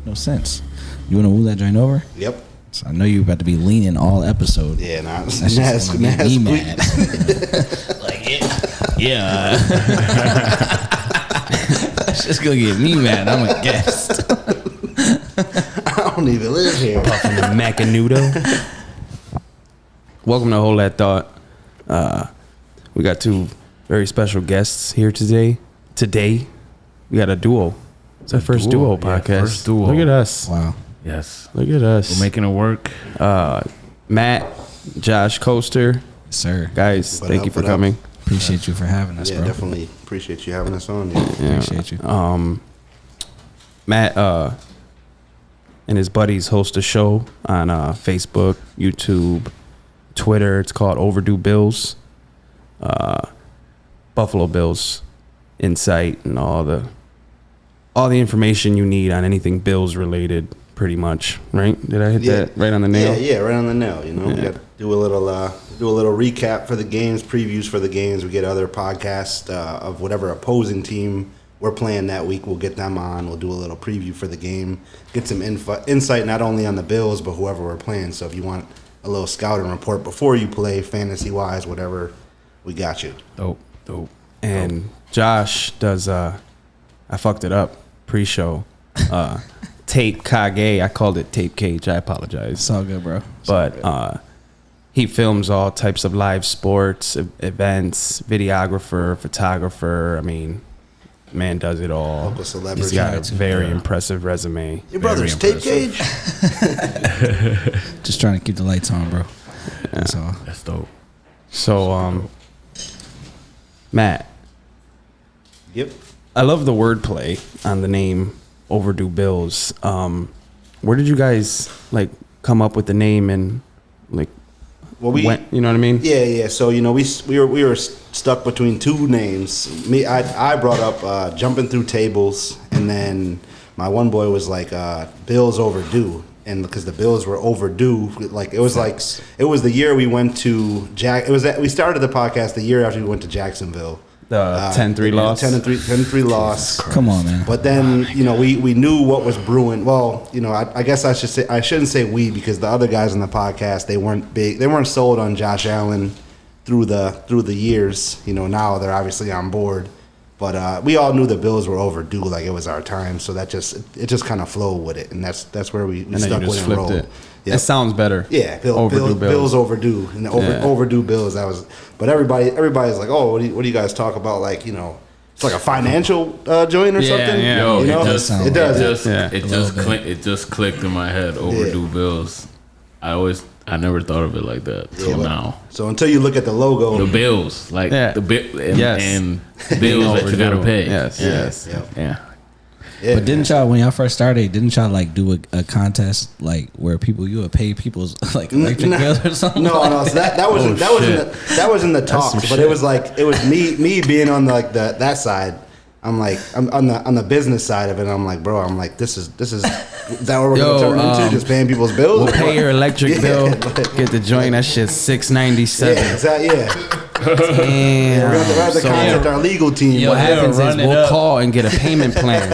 make no sense. You want to move that joint over? Yep. So I know you're about to be leaning all episode. Yeah, nah, that's just gonna get me mad. Like, yeah. That's just gonna get me mad. I'm a guest. I don't even live here. Puffing the Macanudo. Welcome to Hold That Thought. We got two very special guests here today. We got a duo. It's our first duo podcast. First duo. Look at us. Wow. Yes. Look at us. We're making it work. Matt, Josh, Koester. Yes, sir. Guys, thank you for coming. Appreciate you for having us, Yeah, bro. definitely appreciate you having us on. Yeah. Appreciate you. Matt and his buddies host a show on Facebook, YouTube, Twitter. It's called Overdue Bills. Buffalo Bills insight and all the information you need on anything Bills related, pretty much, right? Did I hit that right on the nail? Yeah, right on the nail. You know, we got to do a little recap for the games, previews for the games. We get other podcasts of whatever opposing team we're playing that week. We'll get them on. We'll do a little preview for the game, get some insight not only on the Bills but whoever we're playing. So if you want a little scouting report before you play, fantasy wise, whatever, we got you. Dope. And Josh does. I fucked it up pre-show. TapeKage. I called it TapeKage. I apologize. It's all good, bro. But he films all types of live sports events. Videographer, photographer. I mean, man does it all. Local celebrity. He's got a very impressive resume. Your brother's TapeKage. Just trying to keep the lights on, bro. That's all. That's dope. So, Matt. Yep. I love the wordplay on the name Overdue Bills. Where did you guys come up with the name and Well, you know what I mean? Yeah. So we were stuck between two names. I brought up jumping through tables, and then my one boy was like Bills Overdue, and because the Bills were overdue, it was the year we went to we started the podcast the year after we went to Jacksonville. The 10-3 loss. 10-3 loss. Come on, man. But then we knew what was brewing. Well, I guess I shouldn't say we, because the other guys on the podcast, they weren't sold on Josh Allen through the years. Now they're obviously on board. But we all knew the Bills were overdue, like it was our time. So it just kind of flowed with it, and that's where we stuck with it and rolled. It. Yep. It sounds better. Yeah, Bills overdue, and overdue Bills. That was, but everybody's like, oh, what do you guys talk about? It's like a financial joint or something. Yeah. Yo, it does. It just clicked in my head. Overdue Bills. I never thought of it like that till now. So until you look at the logo, the Bills, the bill and bills that you gotta pay. Yes. Yeah. Yeah, but didn't y'all, when y'all first started, do a contest where you would pay people's electric bills or something? No. So that was in the talks, but it was me being on that side. I'm on the business side of it. I'm like, bro, this is that what we're gonna turn into? Just paying people's bills? We'll pay your electric bill. Get the joint. That shit's $6.97. Yeah, exactly. Yeah. Damn. We're gonna have to contact our legal team. What happens is we'll call and get a payment plan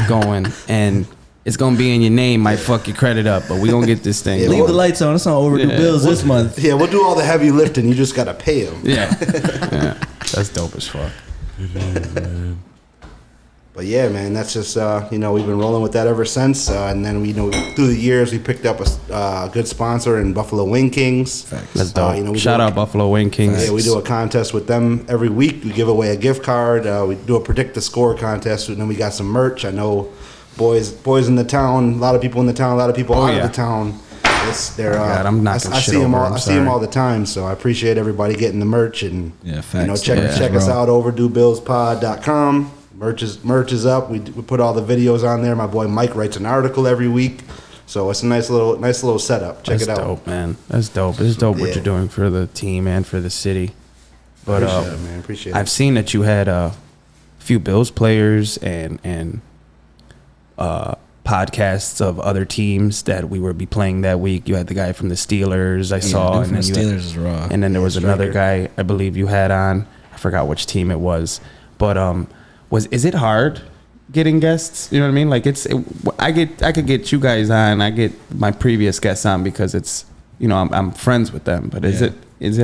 going, and it's gonna be in your name. Might fuck your credit up, but we gonna get this thing. Leave the lights on. It's on overdue bills this month. Yeah, we'll do all the heavy lifting. You just gotta pay them. Yeah. That's dope as fuck. But yeah, man, that's just we've been rolling with that ever since. And then through the years we picked up a good sponsor in Buffalo Wing Kings. That's dope. Shout out Buffalo Wing Kings. Yeah, we do a contest with them every week. We give away a gift card. We do a predict the score contest, and then we got some merch. I know boys in the town, a lot of people in the town, a lot of people out of the town. God, I'm knocking I shit see them over. all. I see them all the time. So I appreciate everybody getting the merch, and check us out, overduebillspod.com. Merch is up. We put all the videos on there. My boy Mike writes an article every week, so it's a nice little setup. Check it out. That's dope, man. That's dope. It's dope what you're doing for the team and for the city. But appreciate it, man. Appreciate it. I've seen that you had a few Bills players and podcasts of other teams that we would be playing that week. You had the guy from the Steelers I saw, and then the Steelers is raw. And then there was another guy I believe you had on. I forgot which team it was, but is it hard getting guests. You know what I mean? Like I could get you guys on. I get my previous guests on because it's, you know, I'm friends with them. But is it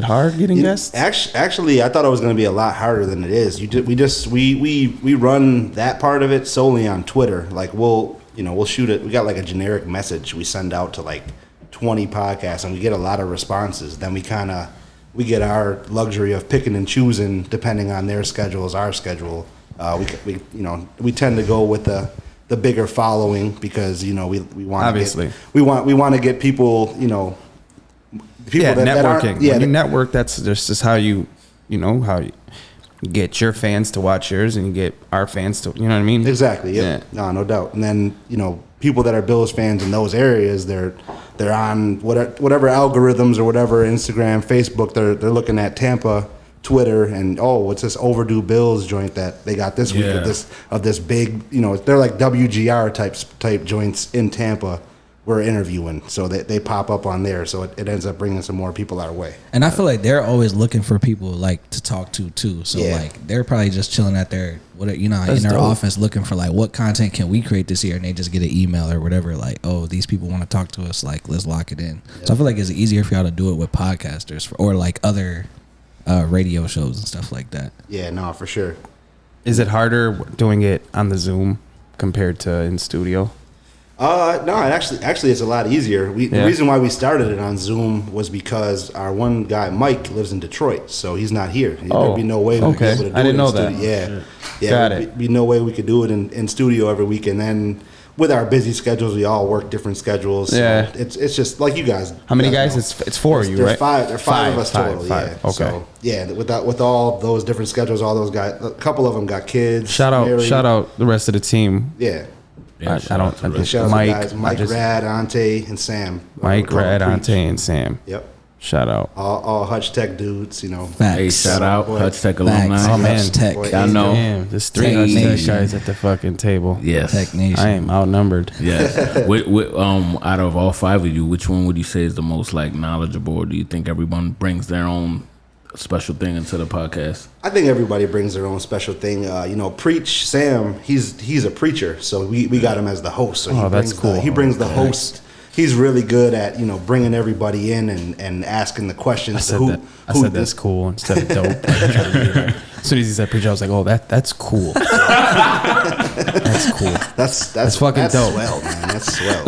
hard getting guests? Actually, I thought it was going to be a lot harder than it is. We run that part of it solely on Twitter. Like we'll shoot it. We got like a generic message we send out to like 20 podcasts, and we get a lot of responses. Then we get our luxury of picking and choosing depending on their schedules, our schedule. We tend to go with the bigger following because we want obviously we want to get people people that networking. When you network, that's just how you get your fans to watch yours and you get our fans to, you know what I mean? Exactly. Yep. Yeah. No doubt. And then people that are Bills fans in those areas, they're on whatever algorithms or whatever, Instagram, Facebook, they're looking at Tampa, Twitter, and what's this overdue Bills joint that they got this week of this big, they're like WGR type joints in Tampa we're interviewing, so they pop up on there, so it ends up bringing some more people our way. And I feel like they're always looking for people like to talk to too. So like they're probably just chilling at their in their office looking for like what content can we create this year, and they just get an email or whatever like, oh, these people want to talk to us, like let's lock it in. So I feel like it's easier for y'all to do it with podcasters or like other radio shows and stuff like that. Yeah, no, for sure. Is it harder doing it on the Zoom compared to in studio? No, actually it's a lot easier. The reason why we started it on Zoom was because our one guy, Mike, lives in Detroit, so he's not here. There'd be no way we could be able to do I didn't it know in that. studio. Yeah. Got There'd be no way we could do it in studio every week. And then with our busy schedules, we all work different schedules. So it's just like you guys. How many guys? It's four of you, right? There are five of us total. Five. Yeah. Okay. So with all those different schedules, all those guys, a couple of them got kids. Shout out the rest of the team. Yeah. I don't. Shout out Mike, guys, Mike, Rad, Ante, and Sam. Mike, Rad, Ante, and Sam. Yep. Shout out. All Hutch Tech dudes, Facts. Hey, shout out Hutch Tech alumni. Oh man, Hutch Tech. Y'all know. Damn, there's three Hutch Tech guys at the fucking table. Yes. Tech Nation. I am outnumbered. Yes. Out of all five of you, which one would you say is the most like knowledgeable, or do you think everyone brings their own special thing into the podcast? I think everybody brings their own special thing. Preach Sam. He's a preacher, so we got him as the host. So that's cool. He brings the host. He's really good at bringing everybody in and asking the questions. I said that's cool instead of dope. As soon as he said preacher, I was like, oh, that's cool. That's cool. That's fucking dope. Swell, man. That's swell.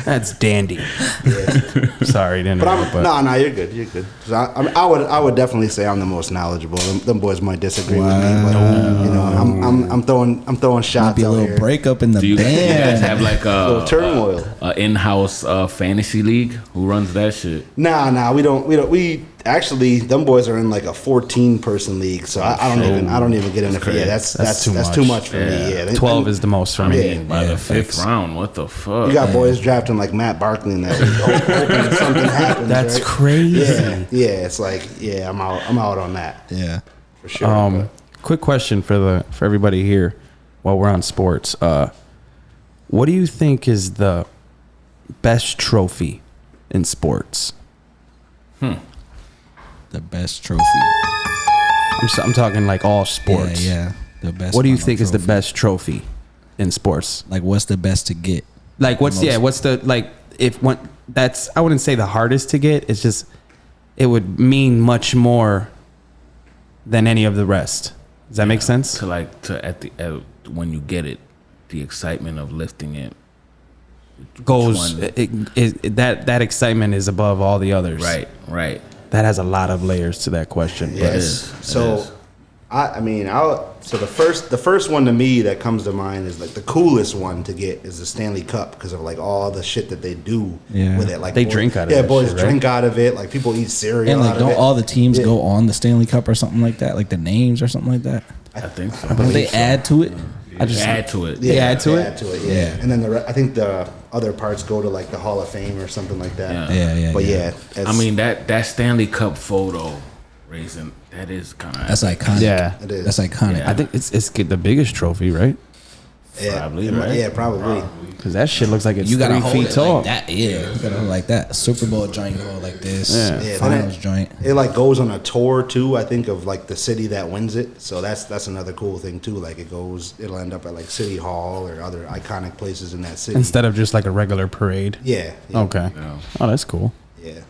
That's dandy. Yeah. Sorry, didn't know. No, you're good. You're good. I would definitely say I'm the most knowledgeable. Them boys might disagree with me, but I'm throwing shots. Might be a little here. breakup in the Do you guys band. have like A little turmoil. a in-house fantasy league? Who runs that shit? Nah, we don't. We actually, them boys are in like a 14-person league, so I don't even get into. Yeah, that's too much for me. Yeah, 12 is the most for me. By the fifth round, what the fuck? You got boys drafting like Matt Barkley in that league, hoping something happens. That's right? crazy. Yeah. It's like, I'm out on that. Yeah. For sure. Quick question for everybody here while we're on sports. What do you think is the best trophy in sports? The best trophy. I'm talking like all sports. Yeah. The best. What do you final think is the trophy. best trophy in sports? Like, what's the best to get? Like, what's the like? If one that's I wouldn't say the hardest to get. It's just it would mean much more than any of the rest. Does that make sense? When you get it, the excitement of lifting it Goes that excitement is above all the others. Right. That has a lot of layers to that question. Yes. But So the first one to me that comes to mind is like the coolest one to get is the Stanley Cup because of like all the shit that they do with it. Like they drink out of it. Yeah, boys drink out of it. Like people eat cereal. And like, out don't of it. all the teams go on the Stanley Cup or something like that? Like the names or something like that? I think so. Don't they add to it? I just add to it. They add to it? Add to it. Yeah. And then I think the other parts go to like the Hall of Fame or something like that. Yeah. But I mean that Stanley Cup photo, Raisin, that is kind of That's iconic. Yeah, it is. That's iconic. I think it's the biggest trophy, right? Probably, right? Yeah, probably. Because that shit looks like it's You gotta 3 hold feet it tall. like that. Yeah, you gotta hold it like that. Super Bowl joint, you hold like this. Yeah. Yeah, Finals then joint. It like goes on a tour too. I think of like the city that wins it. So that's another cool thing too. Like it'll end up at like City Hall or other iconic places in that city. Instead of just like a regular parade. Yeah. Okay. Yeah. Oh, that's cool. Yeah.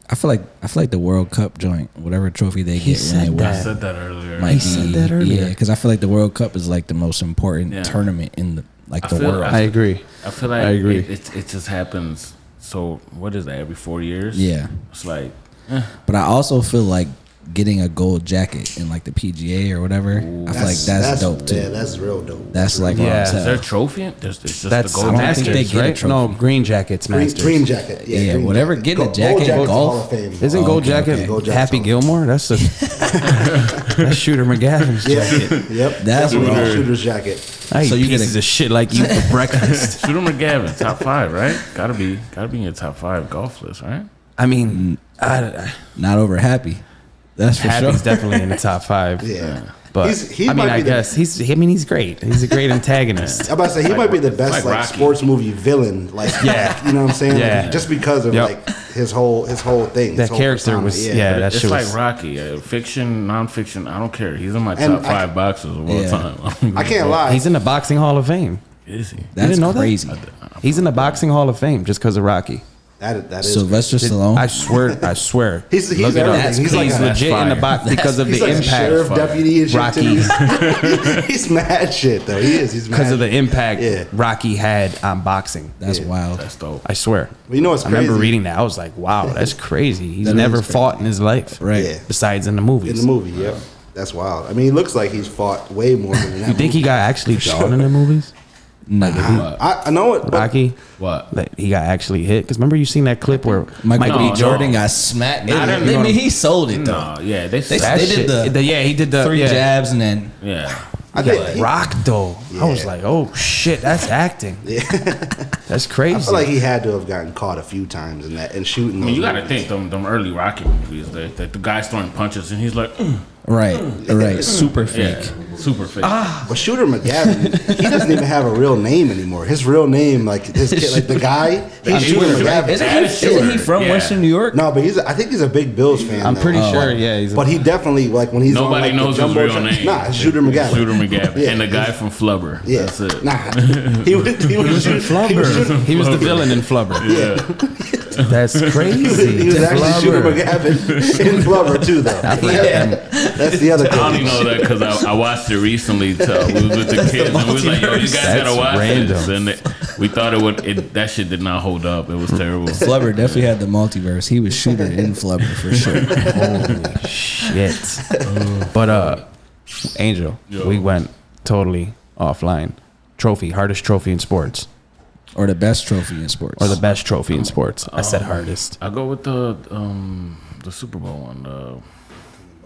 I feel like the World Cup joint, whatever trophy they He get when said they win, that. I said that earlier. might He said that earlier. Yeah, because I feel like the World Cup is like the most important Yeah. tournament in the I the feel- world. I agree. I feel like I agree. It just happens. So what is that? Every 4 years? Yeah. It's like But I also feel like getting a gold jacket in like the PGA or whatever. I feel like that's dope too. Yeah, that's real dope. That's like Yeah. what I'm is there a saying. trophy? It's just That's the gold I don't jacket. think they Masters, get a right? trophy. No, green jackets, Masters. Green jacket. Yeah, Yeah, green whatever, jacket. getting a Gold jacket, jacket's golf. Hall of Fame. Isn't Oh, Gold okay, Jacket okay. Gold Jacket's Happy all- Gilmore? That's a that's Shooter McGavin's jacket. Yep. Yep. That's Definitely raw. Shooter's jacket. I eat So you get pieces a- of shit like you for breakfast. Shooter McGavin, top 5, right? Gotta be in your top 5 golf list, right? I mean, I, Not over Happy. That's for Happy's sure. definitely in the top 5. Yeah. But He I mean, might I be the- guess he's great. He's a great antagonist. I'm about to say he might be the best like like Rocky. sports movie villain. Like Yeah. you know what I'm saying? Yeah. Like, just because of Yep. like his whole thing. That his whole character persona. was yeah. That It's shit like was. Rocky, fiction, nonfiction. I don't care. He's in my And top 5 boxers of all Yeah. time. I can't lie. He's in the Boxing Hall of Fame. Is he? That's didn't know that? crazy. He's in the Boxing Hall of Fame just because of Rocky. That is Sylvester Stallone. I swear. He's Look it up. everything. He's like He's a- legit in the box because of He's the like a impact. sheriff deputy and shit. Rocky. Too. He's mad shit though. He is. He's mad. Because of the impact Yeah. Rocky had on boxing. That's Yeah. wild. That's dope. I swear. Well, you know what's I crazy? remember reading that. I was like, wow, that's crazy. He's That never is crazy. fought in his life. Right. Yeah. Besides in the movies. In the movie, yep. That's wild. I mean, he looks like he's fought way more than that. You think he got actually shot in the movies? Nah. I know it. But Rocky? What? Like, he got actually hit? Because remember you seen that clip where Michael B. No, Jordan no. got smacked. I I didn't- mean, he sold it though. No, yeah, they They that did shit, the yeah, he did the 3 yeah. jabs and then yeah. I think he- Rock though. I was Yeah. like, oh shit, that's acting. Yeah. That's crazy. I feel like he had to have gotten caught a few times in that and shooting. I mean, you those got to movies. think them early Rocky movies. That the guy's throwing punches and he's like, right, super fake. yeah, super fake. But Shooter McGavin, he doesn't even have a real name anymore. His real name, like his kid, like the guy, he's Shooter McGavin. Isn't he from Yeah. Western New York? No, but I think he's a big Bills fan. I'm though. pretty sure, yeah. He's But he definitely like when he's Nobody on, like, knows the his Jumbo real show- name. Nah, it's Shooter McGavin. Shooter McGavin Yeah. and the guy from Flubber. Yeah, That's it. Nah, he was Flubber. he was the villain in Flubber. Yeah. That's crazy. He was actually Shooter Flubber. McGavin in Flubber too, though. That's the other I only thing. know that because I watched it recently. We was with the kids and we was like, "Yo, you guys That's gotta watch random. this." And we thought that shit did not hold up. It was terrible. Flubber definitely had the multiverse. He was Shooter in Flubber for sure. Holy shit. But Angel, Yo. we went totally offline. Trophy, hardest trophy in sports. Or the best trophy in sports. Or the best trophy in sports. I said hardest. I go with the Super Bowl one.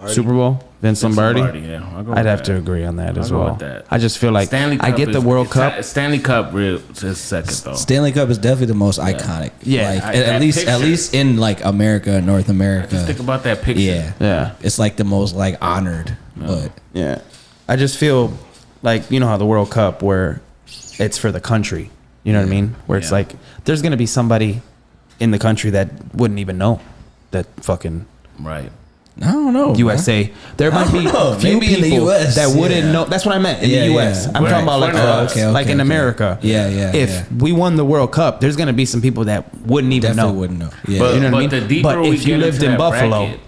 Super Bowl? Vince Lombardi? Yeah, I'll go I'd with have that. to agree on that I'll as go well. with that. I just feel like Stanley I Cup get the is- World Cup. Stanley Cup is second though. Stanley Cup is definitely the most iconic. Yeah. Like, That at picture. least in like America, North America. Just think about that picture. Yeah. Yeah. It's like the most like honored. But Yeah. I just feel like, you know how the World Cup where it's for the country. You know what I mean? Where it's Yeah. like there's going to be somebody in the country that wouldn't even know that fucking Right. I don't know. USA. There might be know. a few Maybe in people the US, that wouldn't yeah. know. That's what I meant in Yeah, the US. yeah. I'm Right. talking about like, For us. like in America. Yeah. If we won the World Cup, there's going to be some people that wouldn't even Definitely know. wouldn't know. Yeah. But, You know what I but mean? the deeper But we if you get lived into in that Buffalo, bracket,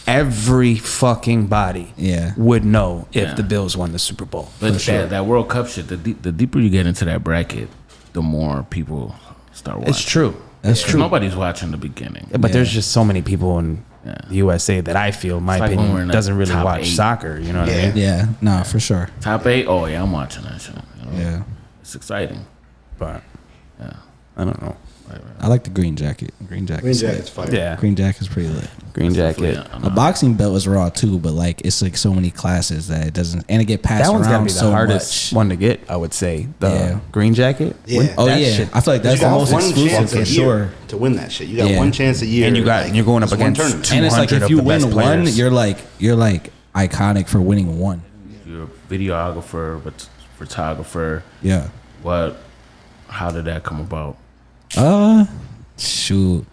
every fucking body Yeah. would know if Yeah. the Bills won the Super Bowl. but that World Cup shit, the deeper you get into that bracket, the more people start watching. It's true. That's 'Cause true. Nobody's watching the beginning. But there's just so many people in the USA that I feel, my It's like when we're in opinion, the doesn't really top watch 8. soccer. You know what I Yeah. mean? Yeah. No, for sure. Top 8? Oh yeah, I'm watching that shit. You know? Yeah. It's exciting. But Yeah. I don't know. I like the green jacket. Green jacket. Green Jacket's fire. Yeah, Green jacket's pretty lit. green jacket. Yeah, A boxing belt is raw too, but like it's like so many classes that it doesn't, and it get passed That one's gotta around be the so hardest much. one to get. I would say the Yeah. green jacket. Yeah. Oh That yeah, shit- I feel like You that's the got most one exclusive chance for a sure. year to win that shit. You got Yeah. one chance a year, And you're going up it's one against tournament. And it's like 200 if you of the best win one, players. you're like iconic for winning one. You're a videographer, but photographer. Yeah. How did that come about? Shoot.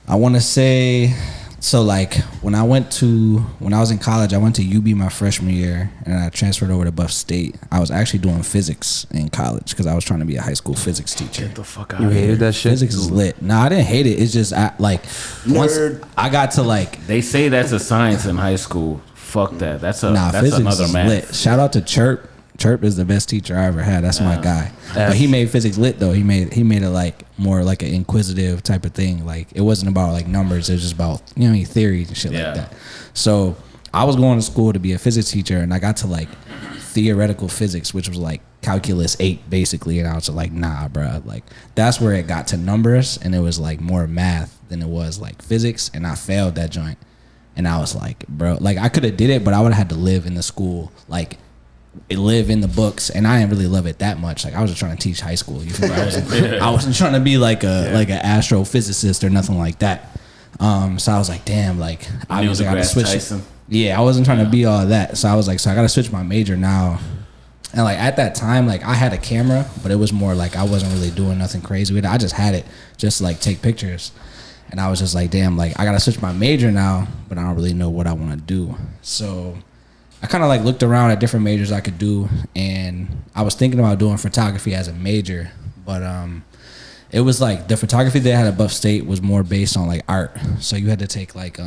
I want to say, so like when I was in college, I went to UB my freshman year and I transferred over to Buff State. I was actually doing physics in college because I was trying to be a high school physics teacher. Get the fuck out You of here. hated that shit? Physics is lit. No, I didn't hate it. It's just once I got to like, They say that's a science in high school. Fuck that. That's physics another is math. lit. Shout out to Chirp. Chirp is the best teacher I ever had. That's my guy. But he made physics lit though. He made it like more like an inquisitive type of thing. Like it wasn't about like numbers. It was just about theory and shit like that. So I was going to school to be a physics teacher, and I got to like theoretical physics, which was like calculus 8 basically, and I was like, nah, bro. Like that's where it got to numbers, and it was like more math than it was like physics, and I failed that joint. And I was like, bro, like I could have did it, but I would have had to live in the school, like live in the books, and I didn't really love it that much. Like I was just trying to teach high school. You feel me? I wasn't trying to be like an astrophysicist or nothing like that. So I was like, damn, like obviously I gotta switch. Tyson. Yeah, I wasn't trying to be all that. So I was like, so I gotta switch my major now. And like at that time, like I had a camera, but it was more like I wasn't really doing nothing crazy with it. I just had it just to like take pictures. And I was just like, damn, like I gotta switch my major now, but I don't really know what I want to do. So I kind of like looked around at different majors I could do, and I was thinking about doing photography as a major, but it was like the photography they had at Buff State was more based on like art. So you had to take like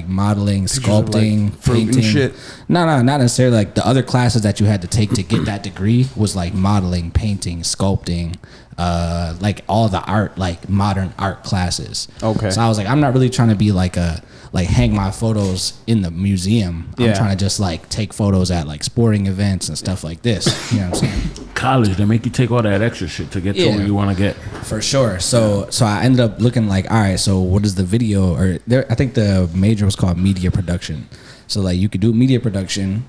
modeling, sculpting, like fruit and painting. shit. No, not necessarily. Like the other classes that you had to take to get that degree was like modeling, painting, sculpting, like all the art, like modern art classes. Okay. So I was like, I'm not really trying to be like hang my photos in the museum. I'm trying to just like take photos at like sporting events and stuff like this. You know what I'm saying? College, they make you take all that extra shit to get to where you want to get. For sure. So I ended up looking like, all right, so what is the video? Or I think the major was called media production. So like you could do media production.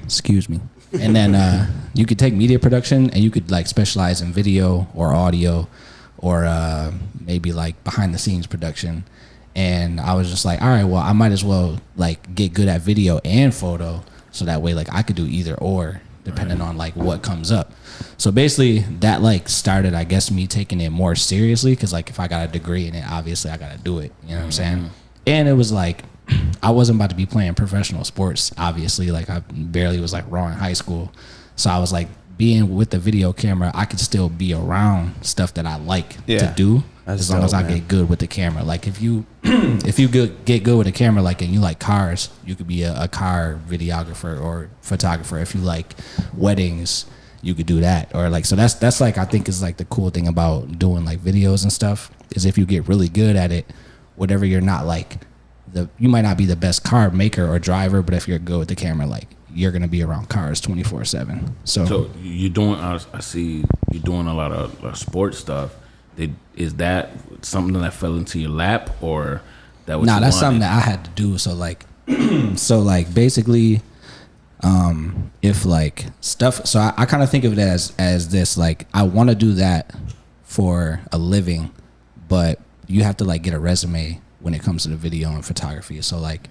Excuse me. And then you could take media production and you could like specialize in video or audio or maybe like behind the scenes production. And I was just like, all right, well, I might as well like get good at video and photo, so that way like I could do either or depending on like what comes up. So basically that like started, I guess, me taking it more seriously, because like if I got a degree in it, obviously I got to do it. You know what I'm saying? And it was like I wasn't about to be playing professional sports, obviously. Like I barely was like raw in high school. So I was like, being with the video camera, I could still be around stuff that I like to do. That's as long as I get good with the camera. Like if you get good with a camera, like, and you like cars, you could be a car videographer or photographer. If you like weddings, you could do that. Or like, so that's like, I think is like the cool thing about doing like videos and stuff, is if you get really good at it, whatever, you're not like you might not be the best car maker or driver, but if you're good with the camera, like you're gonna be around cars 24/7. So you're doing. I see you're doing a lot of sports stuff. Is that something that fell into your lap, or that was? Nah, that's something that I had to do. So like, basically, if like stuff. So I kind of think of it as this. Like I want to do that for a living, but you have to like get a resume when it comes to the video and photography. So like,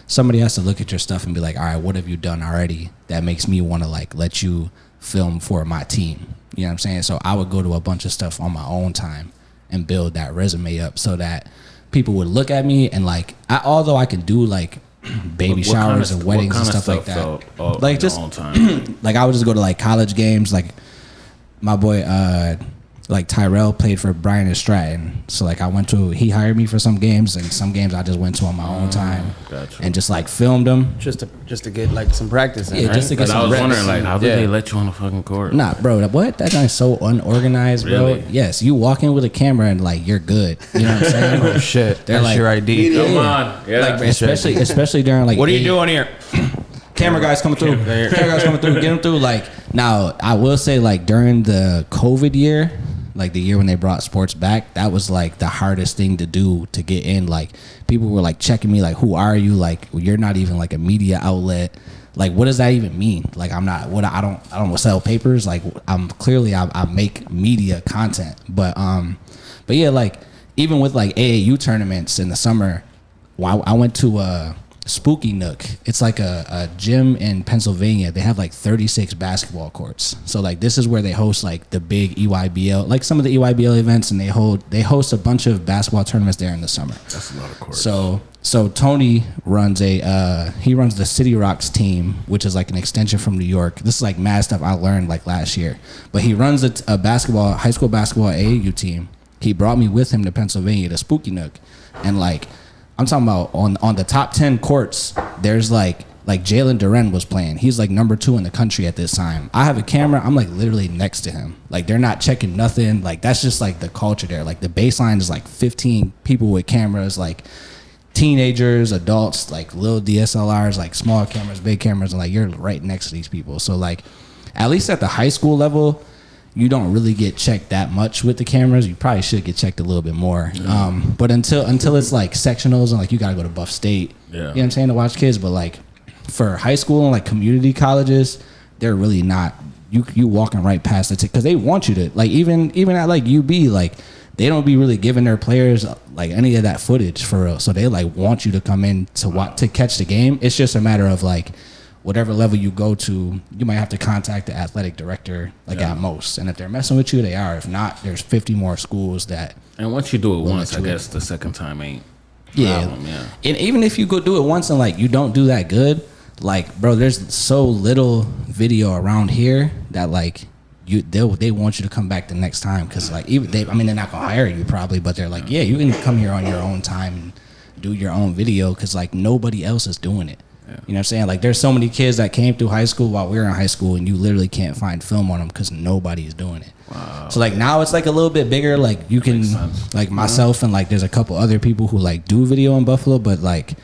somebody has to look at your stuff and be like, all right, what have you done already that makes me want to like let you film for my team? You know what I'm saying? So I would go to a bunch of stuff on my own time and build that resume up so that people would look at me and like, although I can do like baby showers and weddings and stuff like that. Like just like I would just go to like college games. Like my boy, like Tyrell played for Bryan and Stratton. So like he hired me for some games, and some games I just went to on my own time. Gotcha. And just like filmed them. Just to get like some practice in, yeah, right? just to get some I was reps. wondering like, how did they let you on the fucking court? Nah, bro, what? That guy's so unorganized, Really? bro. Yes, you walk in with a camera and like you're good. You know what I'm saying? Oh shit, They're that's like, your ID. Come on, yeah. Like especially during like, What are you doing here? camera guys coming through. Camera guys coming through. Get them through. Like now, I will say like during the COVID year, like the year when they brought sports back, that was like the hardest thing to do to get in. Like people were like checking me, like, who are you? Like, you're not even like a media outlet. Like, what does that even mean? Like, I'm not. What I don't sell papers. Like, I'm clearly I make media content. But yeah, like even with like AAU tournaments in the summer, I went to Spooky Nook. It's like a gym in Pennsylvania. They have like 36 basketball courts. So like this is where they host like the big EYBL, like some of the EYBL events, and they host a bunch of basketball tournaments there in the summer. That's a lot of courts. So Tony runs he runs the City Rocks team, which is like an extension from New York. This is like mad stuff I learned like last year. But he runs a high school basketball AAU team. He brought me with him to Pennsylvania to Spooky Nook, and like I'm talking about on the top 10 courts, there's like Jalen Duren was playing. He's like number 2 in the country at this time. I have a camera. I'm like literally next to him. Like they're not checking nothing. Like that's just like the culture there. Like the baseline is like 15 people with cameras, like teenagers, adults, like little DSLRs, like small cameras, big cameras, and like you're right next to these people. So like at least at the high school level, you don't really get checked that much with the cameras. You probably should get checked a little bit more. But until it's like sectionals and like you got to go to Buff State, you know what I'm saying, to watch kids. But like for high school and like community colleges, they're really not. You walking right past it because they want you to like even at like UB, like they don't be really giving their players like any of that footage for real. So they like want you to come in to catch the game. It's just a matter of like whatever level you go to, you might have to contact the athletic director at most. And if they're messing with you, they are. If not, there's 50 more schools that. And once you do it once, I guess the second time ain't. Problem, And even if you go do it once and like you don't do that good, like bro, there's so little video around here that like they want you to come back the next time because like even they're not gonna hire you probably, but they're like you can come here on your own time and do your own video because like nobody else is doing it. You know what I'm saying? Like there's so many kids that came through high school while we were in high school and you literally can't find film on them because nobody's doing it. Wow. So like now it's like a little bit bigger. Like you can like myself and like there's a couple other people who like do video in Buffalo, but like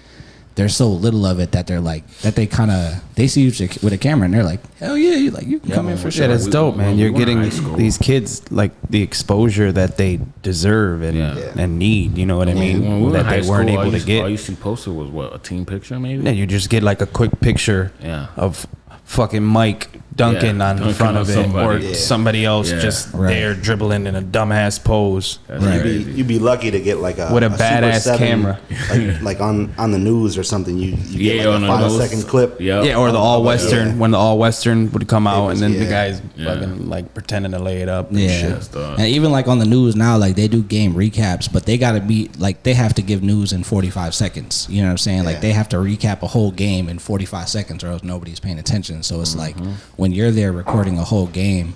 there's so little of it that they're like that they see you with a camera and they're like, hell yeah, you can come in for sure. Yeah, that's dope, man. You're getting these kids like the exposure that they deserve and need. You know what I mean? When we were that in high they weren't school, able to get. All you see posted was what, a team picture maybe? Yeah, you just get like a quick picture of fucking Mike dunking on the front of it, or somebody else just there dribbling in a dumbass pose. You'd be lucky to get like a with a badass badass camera, like on the news or something. You get like a 5-second clip, or the all western when the all western would come out, and then the guys fucking like pretending to lay it up. And shit. And even like on the news now, like they do game recaps, but they gotta be like they have to give news in 45 seconds. You know what I'm saying? Like they have to recap a whole game in 45 seconds, or else nobody's paying attention. So it's like when you're there recording a whole game,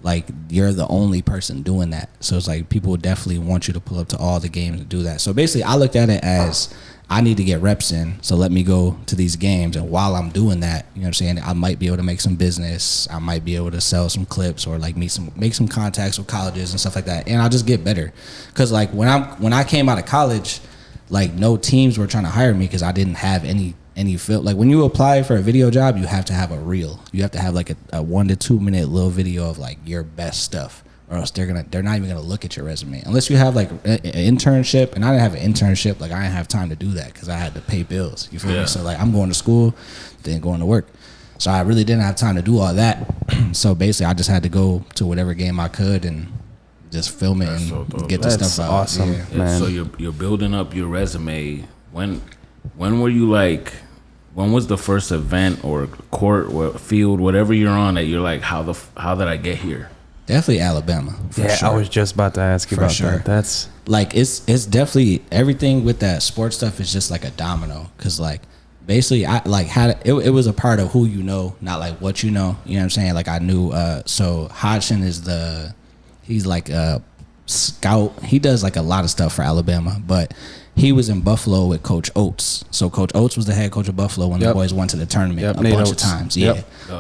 like you're the only person doing that. So it's like people definitely want you to pull up to all the games and do that. So basically I looked at it as I need to get reps in, so let me go to these games, and while I'm doing that, you know what I'm saying, I might be able to make some business, I might be able to sell some clips or like make some contacts with colleges and stuff like that, and I'll just get better. Because like when I came out of college, like no teams were trying to hire me because I didn't have any film. Like when you apply for a video job, you have to have a reel. You have to have like a 1 to 2 minute little video of like your best stuff, or else they're not even gonna look at your resume unless you have like an internship. And I didn't have an internship. Like I didn't have time to do that because I had to pay bills. You feel me? So like I'm going to school, then going to work. So I really didn't have time to do all that. So basically, I just had to go to whatever game I could and just film it and get the stuff out. Awesome, man. So you're building up your resume. When were you like? When was the first event or court or field, whatever you're on, that you're like, how did I get here? Definitely Alabama. For sure. I was just about to ask you about that. That's like it's definitely everything with that sports stuff is just like a domino. Cause like basically I like had it was a part of who you know, not like what you know. You know what I'm saying? Like I knew so Hodgson he's like a scout. He does like a lot of stuff for Alabama, but he was in Buffalo with Coach Oates. So Coach Oates was the head coach of Buffalo when the boys went to the tournament a bunch of times.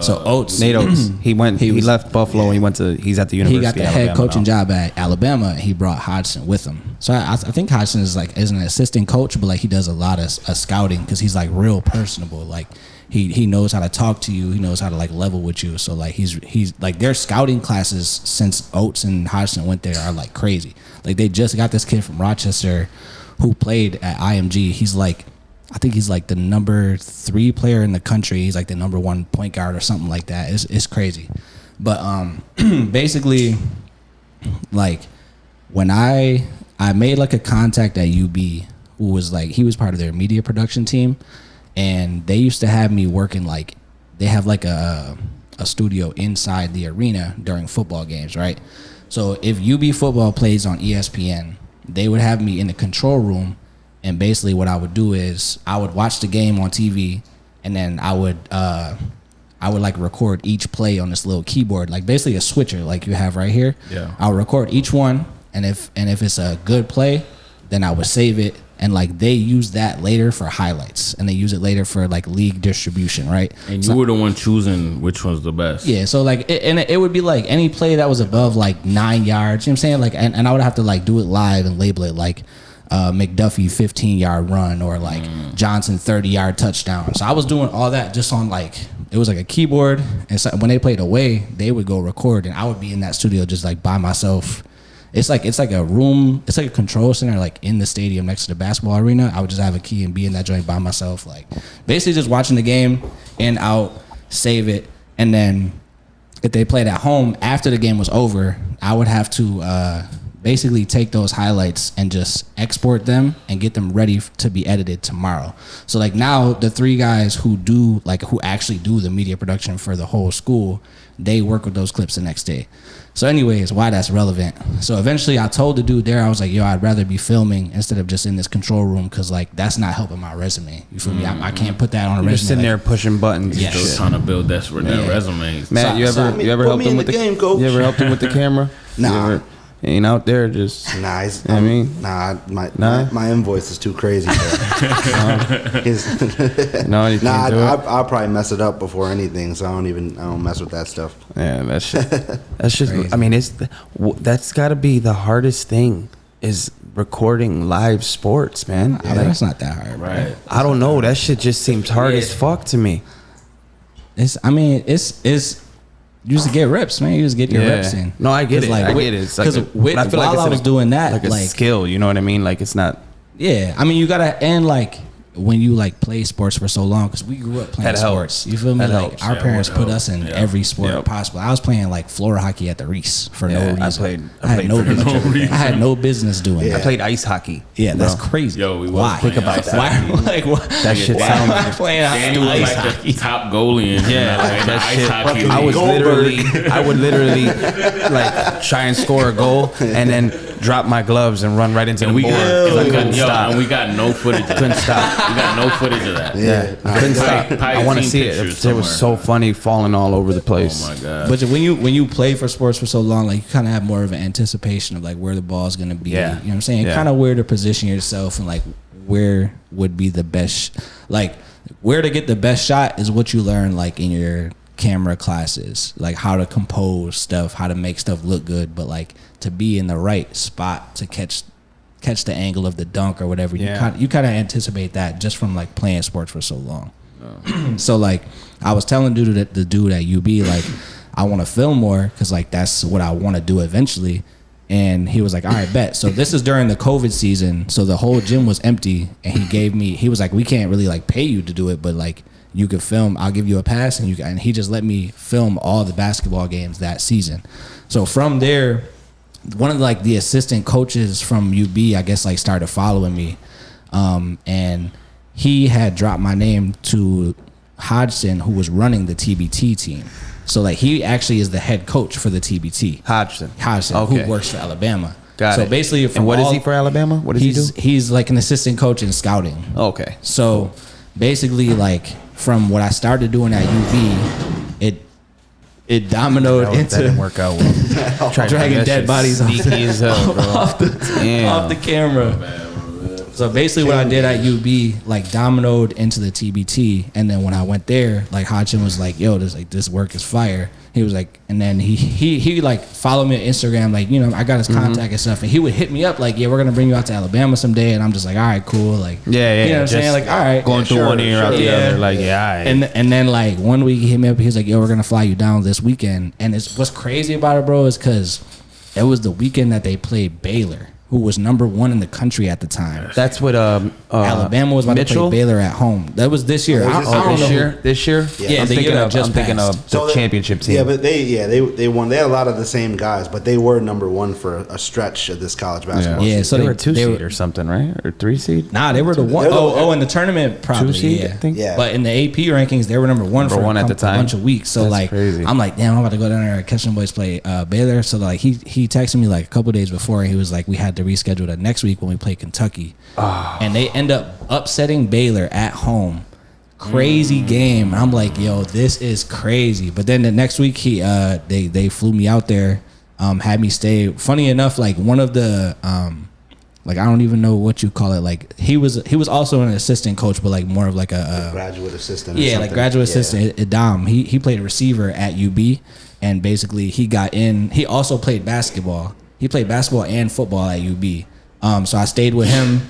So Oates, Nate Oates, he left Buffalo and he's at the University. He got the head coaching job at Alabama, and he brought Hodgson with him. So I think Hodgson is an assistant coach, but like he does a lot of scouting because he's like real personable. Like he knows how to talk to you. He knows how to like level with you. So like he's like their scouting classes since Oates and Hodgson went there are like crazy. Like they just got this kid from Rochester who played at IMG. I think he's like the number 3 player in the country. He's like the number 1 point guard or something like that. It's crazy. But basically, like when I made like a contact at UB who was like, he was part of their media production team, and they used to have me working like they have like a studio inside the arena during football games, right? So if UB football plays on ESPN, they would have me in the control room, and basically what I would do is I would watch the game on TV, and then I would like record each play on this little keyboard, like basically a switcher like you have right here. Yeah. I'll record each one, and if it's a good play, then I would save it, and like they use that later for highlights, and they use it later for like league distribution, right? And you were the one choosing which one's the best. Yeah, so like it would be like any play that was above like 9 yards, you know what I'm saying? Like and I would have to like do it live and label it like McDuffie 15-yard run, or like Johnson 30-yard touchdown. So I was doing all that just on like, it was like a keyboard, and so when they played away, they would go record, and I would be in that studio just like by myself. It's like a room, it's like a control center like in the stadium next to the basketball arena. I would just have a key and be in that joint by myself, like basically just watching the game in, out, save it, and then if they played at home after the game was over, I would have to basically take those highlights and just export them and get them ready to be edited tomorrow. So like now the 3 guys who actually do the media production for the whole school, they work with those clips the next day. So anyways, why that's relevant. So eventually I told the dude there, I was like, yo, I'd rather be filming instead of just in this control room, because like that's not helping my resume. You feel me? I can't put that on a resume. Just sitting there pushing buttons. Yeah. Still trying to build that resume. Matt, you ever helped him with the game, coach? You ever helped him with the camera? Nah. Ain't out there just. Nah, my invoice is too crazy. No, you can't do it. I'll probably mess it up before anything, so I don't mess with that stuff. Yeah, that's just. I mean, that's got to be the hardest thing, is recording live sports, man. Yeah, that's not that hard, Right. I don't know. That shit just seems hard as fuck to me. It's you just get reps, man. You just get your reps in. No, I get it. Like, I get it. It's like because while I was doing that, like a skill. You know what I mean? Like it's not. Yeah, I mean you gotta, and like when you like play sports for so long, because we grew up playing sports. You feel me? That like helps. our parents put us in every sport possible. I was playing like floor hockey at the Reese for no reason. I had no business doing that. I played ice hockey. Yeah, that's crazy. Yo, we why? think about that. Why? Like what? That shit Why sounds. am I playing Danny was ice like hockey? the top goalie in That shit. hockey I league. would literally like try and score a goal and then drop my gloves and run right into the board. And we got no footage of that. Couldn't stop. We got no footage of that. Yeah, I couldn't stop. I want to see it. It was so funny, falling all over the place. Oh my god! But when you play for sports for so long, like you kind of have more of an anticipation of like where the ball's gonna be. Yeah. You know what I'm saying? Yeah. Kind of where to position yourself and like where would be the best, like where to get the best shot is what you learn like in your camera classes, like how to compose stuff, how to make stuff look good, but like to be in the right spot to catch the angle of the dunk or whatever. Yeah. You kind of anticipate that just from like playing sports for so long. So like I was telling the dude at UB, like I want to film more because like that's what I want to do eventually. And he was like, all right, bet. So this is during the COVID season, so the whole gym was empty, and he was like, we can't really like pay you to do it, but like you could film, I'll give you a pass, and he just let me film all the basketball games that season. So from there, one of like the assistant coaches from UB, I guess, like started following me, and he had dropped my name to Hodgson, who was running the TBT team. So like he actually is the head coach for the TBT. Hodgson, okay. who works for Alabama. Got so it. basically, and what is he for Alabama? What does he do? He's like an assistant coach in scouting. Okay. So basically, like from what I started doing at UV, it dominoed into that didn't work out well. dragging dead bodies off the the camera. So basically, what I did at UB like dominoed into the TBT, and then when I went there, like Hodgson was like, "Yo, this work is fire." He was like, and then he like followed me on Instagram, like, you know, I got his contact and stuff, and he would hit me up like, "Yeah, we're gonna bring you out to Alabama someday," and I'm just like, "All right, cool," like, you know what I'm saying, like, all right, going through one ear out the other, like, yeah, all right. And then like one week he hit me up, he was like, "Yo, we're gonna fly you down this weekend," and what's crazy about it, bro, is because it was the weekend that they played Baylor. who was #1 in the country at the time. That's what Alabama was about Mitchell? to play Baylor at home. That was this year. I don't know. This year? Yeah, I'm the year that just thinking passed. of the championship team. Yeah, but they won. They had a lot of the same guys, but they were #1 for a stretch of this college basketball. Yeah, season. so they were a 2 they seed were- or something, right? Or 3 seed? Nah, they were the one. They're the- Oh, in the tournament, probably. 2 seed, yeah. I think. Yeah. But in the AP rankings, they were #1 for Number one at the time. a bunch of weeks. So That's like, crazy. I'm like, damn, I'm about to go down there and catch them boys play Baylor. So like, he texted me like a couple days before, and he was like, we had to reschedule that next week when we play Kentucky, and they end up upsetting Baylor at home. Crazy game. I'm like, yo, this is crazy. But then the next week, they flew me out there, had me stay. Funny enough, like one of the like I don't even know what you call it. Like he was also an assistant coach, but like more of like a graduate assistant. Or yeah, like something. graduate Yeah. assistant. Idam. He played receiver at UB, and basically he got in. He also played basketball. He played basketball and football at UB. So I stayed with him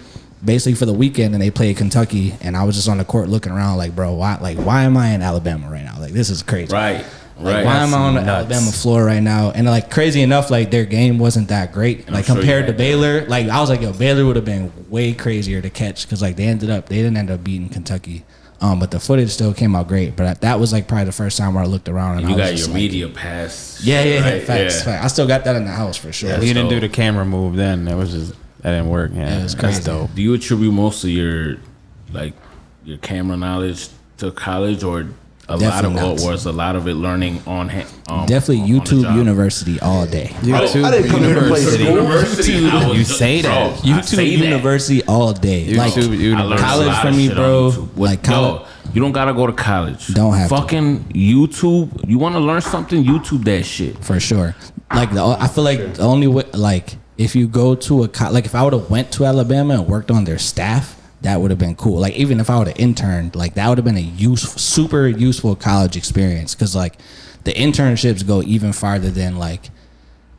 basically for the weekend, and they played Kentucky, and I was just on the court looking around like, bro, why am I in Alabama right now? Like this is crazy. Right. Like, Right. why am I on the Nuts. Alabama floor right now? And like crazy enough, like their game wasn't that great. And Like I'm sure compared you to had Baylor, like I was like, yo, Baylor would have been way crazier to catch because like they didn't end up beating Kentucky. But the footage still came out great. But that was like probably the first time where I looked around and You I was got just your like, media pass. Yeah, right? facts. I still got that in the house for sure. Yeah. You didn't So- do the camera move then. That didn't work. Yeah, it was that's crazy. dope. Do you attribute most of your camera knowledge to college, or Definitely not. was a lot of it learning on Definitely on the YouTube job? University all day. I didn't come here to play University. school. University. I was You just- say that. bro, I say YouTube that. University all day. Like YouTube I learned University. a College lot for of me, shit bro, on YouTube. like Yo, college- you don't gotta go to college. Don't have to. Fucking YouTube. You want to learn something? YouTube that shit. for sure. Like I feel like the only way, like if you go to like if I would have went to Alabama and worked on their staff, that would have been cool. Like even if I would have interned, like that would have been a super useful college experience. Because like the internships go even farther than like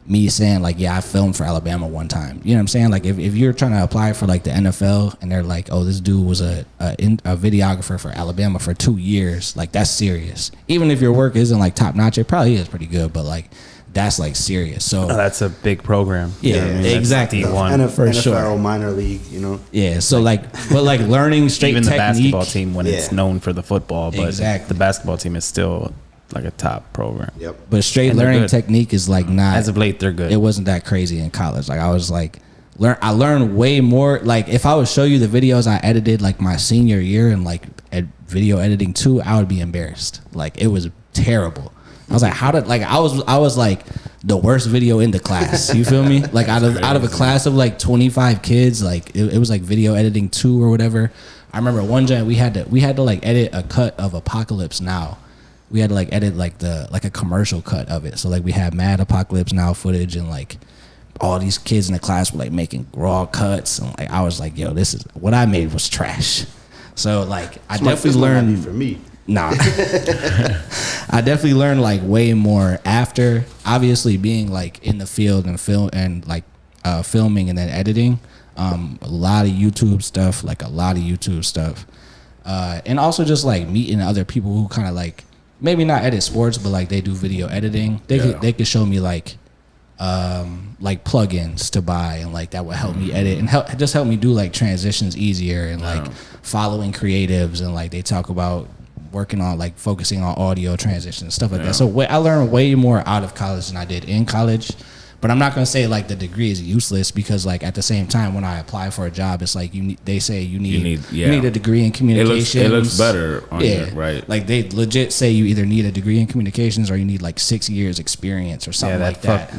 me saying like, yeah, I filmed for Alabama one time. You know what I'm saying? Like if you're trying to apply for like the NFL and they're like, oh, this dude was a videographer for Alabama for 2 years, like that's serious. Even if your work isn't like top notch, it probably is pretty good, but like that's like serious. So Oh, that's a big program. Yeah, that's exactly. D1. For NFL sure. minor league, yeah, so like but like learning straight Even the technique. basketball team when it's Yeah. known for the football, but Exactly. the basketball team is still like a top program. Yep. But straight And they're learning good. technique is like not As of late, they're good. it wasn't that crazy in college. Like I was like I learned way more. Like if I would show you the videos I edited like my senior year and like video editing too, I would be embarrassed. Like it was terrible. I was like, how did like I was like the worst video in the class. You feel me? Like out of a class of like 25 kids, like it was like video editing 2 or whatever. I remember one time we had to like edit a cut of Apocalypse Now. We had to like edit like a commercial cut of it. So like we had mad Apocalypse Now footage and like all these kids in the class were like making raw cuts and like I was like, yo, this is what I made was trash. So like I definitely learned for me. Nah. I definitely learned like way more after obviously being like in the field and film and like filming and then editing. A lot of YouTube stuff. And also just like meeting other people who kind of like maybe not edit sports, but like they do video editing. They could show me like plugins to buy and like that would help me edit and help me do like transitions easier and like following creatives and like they talk about working on like focusing on audio transitions and stuff like that. So I learned way more out of college than I did in college. But I'm not gonna say like the degree is useless because like at the same time when I apply for a job, it's like they say you need a degree in communications. It looks better on yeah, you, right? Like they legit say you either need a degree in communications or you need like 6 years experience or something like that.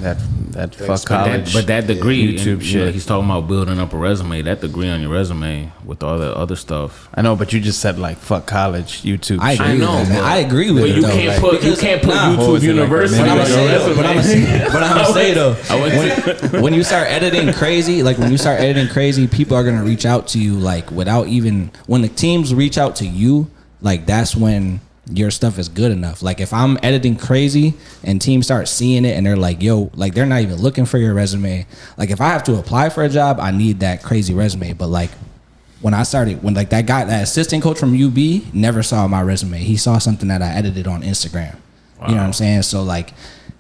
That fuck college. But that degree, YouTube and, shit. he's talking about building up a resume. That degree on your resume with all the other stuff. I know, but you just said like fuck college, YouTube. I shit. agree know, with that. but- I agree with But it you though. can't like, put because- YouTube What is it, like, University maybe on like your a- resume. But I'm gonna say though, I went when you start editing crazy, people are gonna reach out to you like without even when the teams reach out to you, like that's when your stuff is good enough. Like if I'm editing crazy and teams start seeing it and they're like, yo, like they're not even looking for your resume. Like if I have to apply for a job, I need that crazy resume. But like when like that assistant coach from UB never saw my resume. He saw something that I edited on Instagram. You know what I'm saying? So like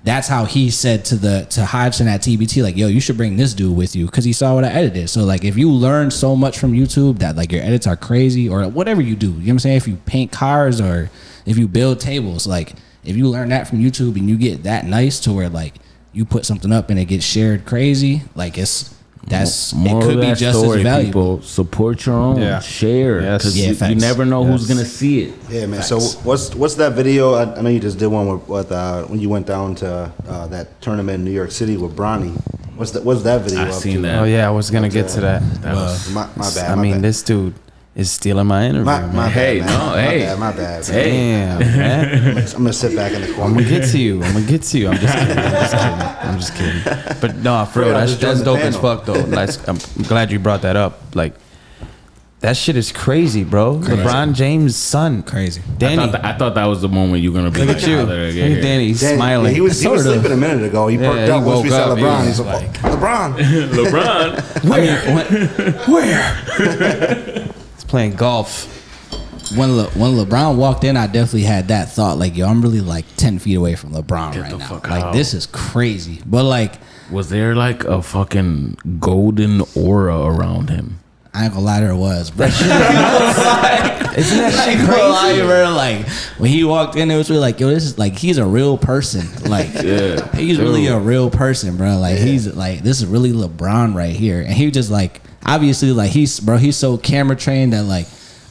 that's how he said to Hodgson at TBT, like, yo, you should bring this dude with you, because he saw what I edited. So like, if you learn so much from YouTube that like your edits are crazy, or whatever you do, you know what I'm saying, if you paint cars or if you build tables, like if you learn that from YouTube and you get that nice to where like you put something up and it gets shared crazy, like it could be just as valuable. People, support your own, share, because you never know who's gonna see it. Yeah, man. So what's that video? I know you just did one with when you went down to that tournament in New York City with Bronny. What's that video? I seen that. Oh yeah, I was gonna get to that. That was my bad. I mean, this dude is stealing my interview. My bad, hey, my bad. Damn, man. I'm gonna sit back in the corner. I'm gonna get to you. I'm just kidding. But no, for real, that's dope as fuck though. I'm glad you brought that up. Like, that shit is crazy, bro. Crazy. LeBron James' son. Crazy. Danny. I thought that was the moment you were gonna be Look like, at you. Look at Danny. He's smiling. Yeah, he was sleeping a minute ago. He perked up once we said LeBron. He's like, LeBron. Where? He's playing golf. When LeBron walked in, I definitely had that thought, like, yo, I'm really like 10 feet away from LeBron right now. Like, this is crazy. But like, was there like a fucking golden aura around him? I ain't gonna lie, there was, bro. Isn't that shit crazy, bro? Like, when he walked in, it was really like, yo, this is like, he's a real person. Like, he's really a real person, bro. Like, he's like, this is really LeBron right here. And he just like, obviously, like, he's so camera trained that like,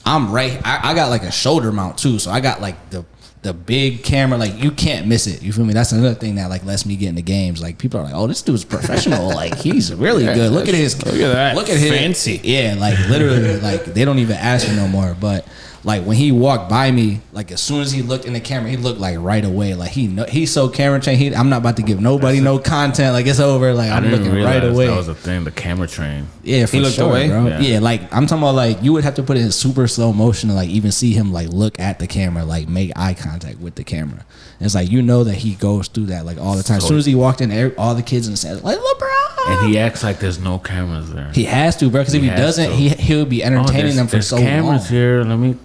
I'm right. I got like a shoulder mount too, so I got like the big camera. Like, you can't miss it. You feel me? That's another thing that like lets me get into games. Like, people are like, oh, this dude's professional. Like, he's really good. Look at that. Look at his fancy. Yeah, like literally, like they don't even ask me no more. But like when he walked by me, like as soon as he looked in the camera, he looked like right away. Like he's so camera trained. I'm not about to give nobody no content. Like, it's over. Like, I'm looking right away. That was a thing. The camera train. Yeah, for sure, bro. Yeah, like I'm talking about, like you would have to put it in super slow motion to like even see him like look at the camera, like make eye contact with the camera. And it's like, you know that he goes through that like all the time. As soon as he walked in, all the kids in the set like, LeBron. And he acts like there's no cameras there. He has to, bro. Because if he doesn't, he'll be entertaining them for so long. There's cameras here. Let me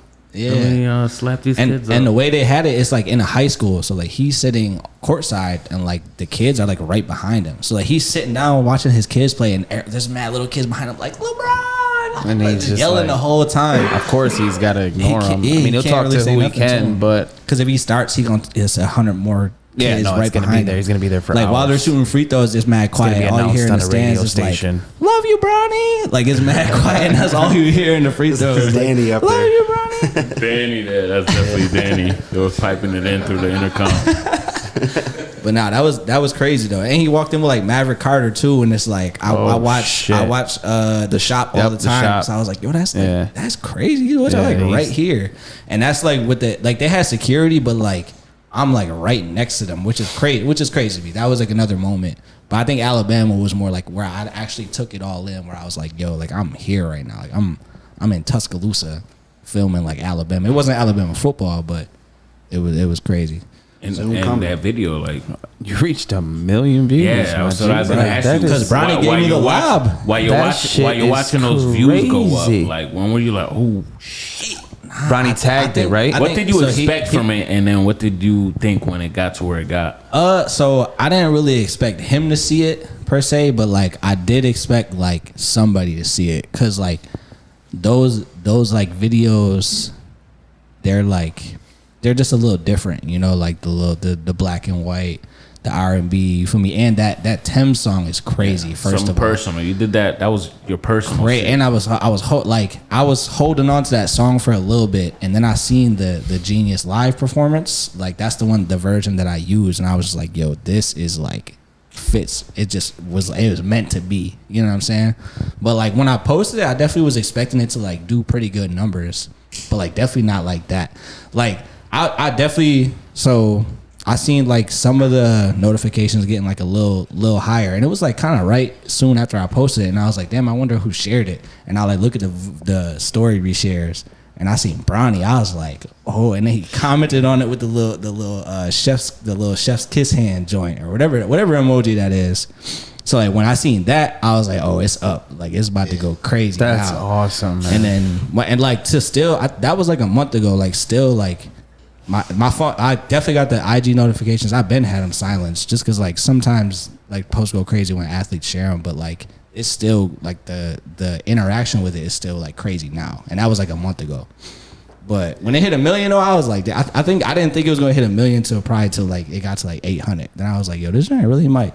slap these kids up. And the way they had it, it's like in a high school. So like he's sitting courtside and like the kids are like right behind him. So like he's sitting down watching his kids play, and there's mad little kids behind him like, LeBron, and he's just yelling like, the whole time. Of course he's got to ignore him. I mean, he'll talk really to who he can, but because if he starts, it's 100 more kids right behind him. He's gonna be there for like hours. While they're shooting free throws, it's mad quiet. All you hear in the stands is like, "Love you, Bronny." Like, it's mad quiet, and that's all you hear in the free throws. Danny up there. Love you, Bronny. Danny there. That's definitely Danny. They was piping it in through the intercom. But nah, that was crazy though. And he walked in with like Maverick Carter too, and it's like I watch The Shop all the time. So I was like, yo, that's crazy. What's like right here? And that's like with the like they had security, but like I'm like right next to them, which is crazy to me. That was like another moment. But I think Alabama was more like where I actually took it all in, where I was like, yo, like I'm here right now. Like I'm in Tuscaloosa filming like Alabama. It wasn't Alabama football, but it was crazy. And that video, like, you reached 1 million views. Yeah, that's what I was gonna ask you, because Bronny gave me the lob. While you're watching those views go up, like, when were you like, oh shit? Bronny tagged it, right? What did you expect from it, and then what did you think when it got to where it got? So I didn't really expect him to see it per se, but like I did expect like somebody to see it, cause like those like videos, they're just a little different, you know, like the black and white, the R&B, you feel me? And that Thames song is crazy. First of all, personal. You did that. That was your personal. Great. Shit. And I was holding on to that song for a little bit, and then I seen the Genius live performance. Like that's the version that I used, and I was just like, yo, this is like fits. It was meant to be. You know what I'm saying? But like when I posted it, I definitely was expecting it to like do pretty good numbers, but like definitely not like that. Like I definitely I seen like some of the notifications getting like a little higher, and it was like kind of right soon after I posted it, and I was like, damn, I wonder who shared it. And I like look at the story reshares, and I seen Bronny. I was like, oh, and then he commented on it with the little chef's kiss hand joint or whatever emoji that is. So like when I seen that, I was like, oh, it's up, like it's about to go crazy. That's awesome, man. And then like that was like a month ago, like still like my fault. I definitely got the IG notifications. I've been had them silenced just because like sometimes like posts go crazy when athletes share them, but like it's still like the interaction with it is still like crazy now, and that was like a month ago. But when it hit 1 million, though, I was like, I didn't think it was gonna hit 1 million till like it got to like 800. Then I was like, yo, this joint really might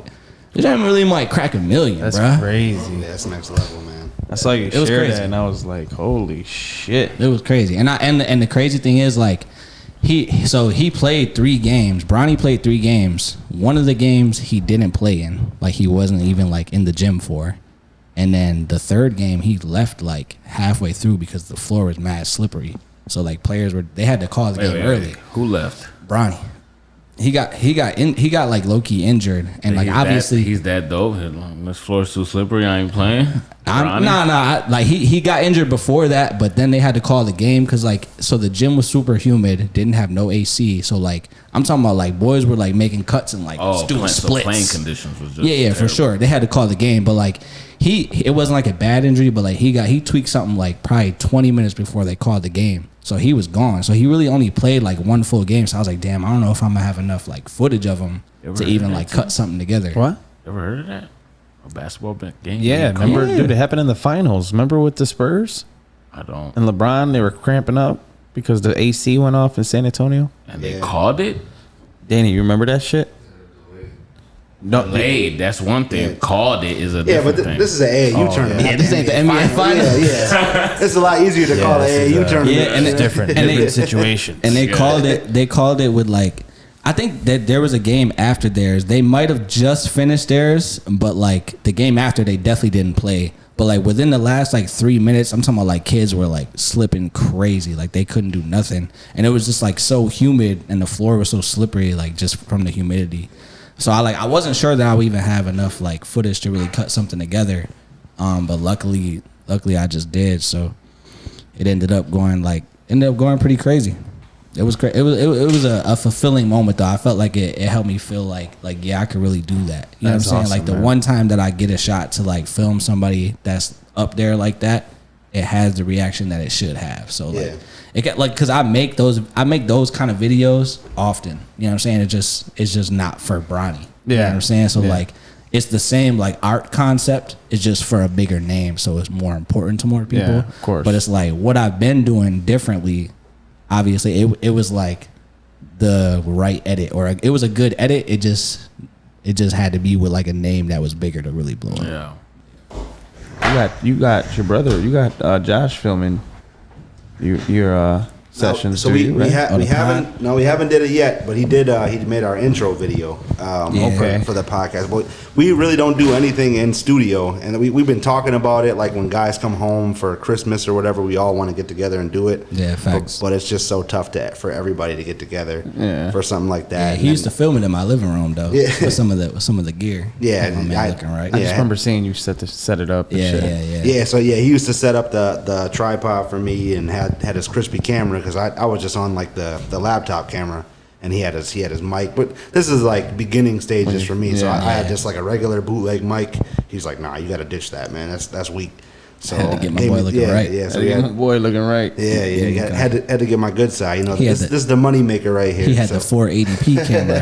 crack 1 million. That's bruh. crazy. Yeah, that's next level, man. I saw you was share crazy. that, and I was like, holy shit. It was crazy, and the crazy thing is like he played 3 games. Bronny played 3 games. One of the games he didn't play in, like he wasn't even like in the gym for. And then the third game he left like halfway through because the floor was mad slippery. So like players they had to call the game early. Who left? Bronny. He got like low key injured, and like obviously he's that dope. This floor's too slippery. I ain't playing. Like he got injured before that, but then they had to call the game because like so the gym was super humid, didn't have no AC, so like I'm talking about like boys were like making cuts and like doing splits. So playing conditions was just yeah for sure. They had to call the game, but like it wasn't like a bad injury, but like he tweaked something like probably 20 minutes before they called the game. So he was gone. So he really only played like 1 full game. So I was like, damn, I don't know if I'm gonna have enough like footage of him to even like cut something together. What? Ever heard of that? A basketball game? Yeah, remember, dude, it happened in the finals. Remember with the Spurs? I don't. And LeBron, they were cramping up because the AC went off in San Antonio. And they called it? Danny, you remember that shit? No, delayed. That's one thing. Called it is a different thing. This is an AAU tournament. Yeah, this ain't the NBA finals. Yeah. It's a lot easier to call an AAU tournament. Yeah, and It's different. Different situation. And they called it. They called it with like, I think that there was a game after theirs. They might have just finished theirs, but like the game after, they definitely didn't play. But like within the last like 3 minutes, I'm talking about like kids were like slipping crazy, like they couldn't do nothing, and it was just like so humid, and the floor was so slippery, like just from the humidity. So I wasn't sure that I would even have enough like footage to really cut something together, but luckily I just did. So it ended up going pretty crazy. It was it was a fulfilling moment though. I felt like it helped me feel like yeah, I could really do that. You know what I'm saying? Awesome, like the man. one time that I get a shot to like film somebody that's up there like that, it has the reaction that it should have. So like it got like because I make those kind of videos often. You know what I'm saying? It's just not for Bronny. You know what I'm saying? So like it's the same like art concept. It's just for a bigger name, so it's more important to more people. Yeah, of course. But it's like what I've been doing differently. Obviously, it was like the right edit, or it was a good edit. It just had to be with like a name that was bigger to really blow up. Yeah. You got your brother. You got Josh filming your sessions. So we haven't did it yet, but he did. He made our intro video for the podcast. But we really don't do anything in studio, and we've been talking about it. Like when guys come home for Christmas or whatever, we all want to get together and do it. Yeah, facts. But it's just so tough for everybody to get together for something like that. Yeah, he used to film it in my living room though. Yeah. with some of the gear. Yeah, my man looking right. I just remember seeing you set it up. And shit. Yeah, so he used to set up the tripod for me and had his crispy camera because I was just on like the laptop camera, and he had his mic. But this is like beginning stages for me, so I had just like a regular bootleg mic. He's like, nah, you got to ditch that, man. That's weak. So I had to get my boy looking right. Yeah, so my boy looking right. Yeah. Had to get my good side. You know, this is the money maker right here. He had the 480p camera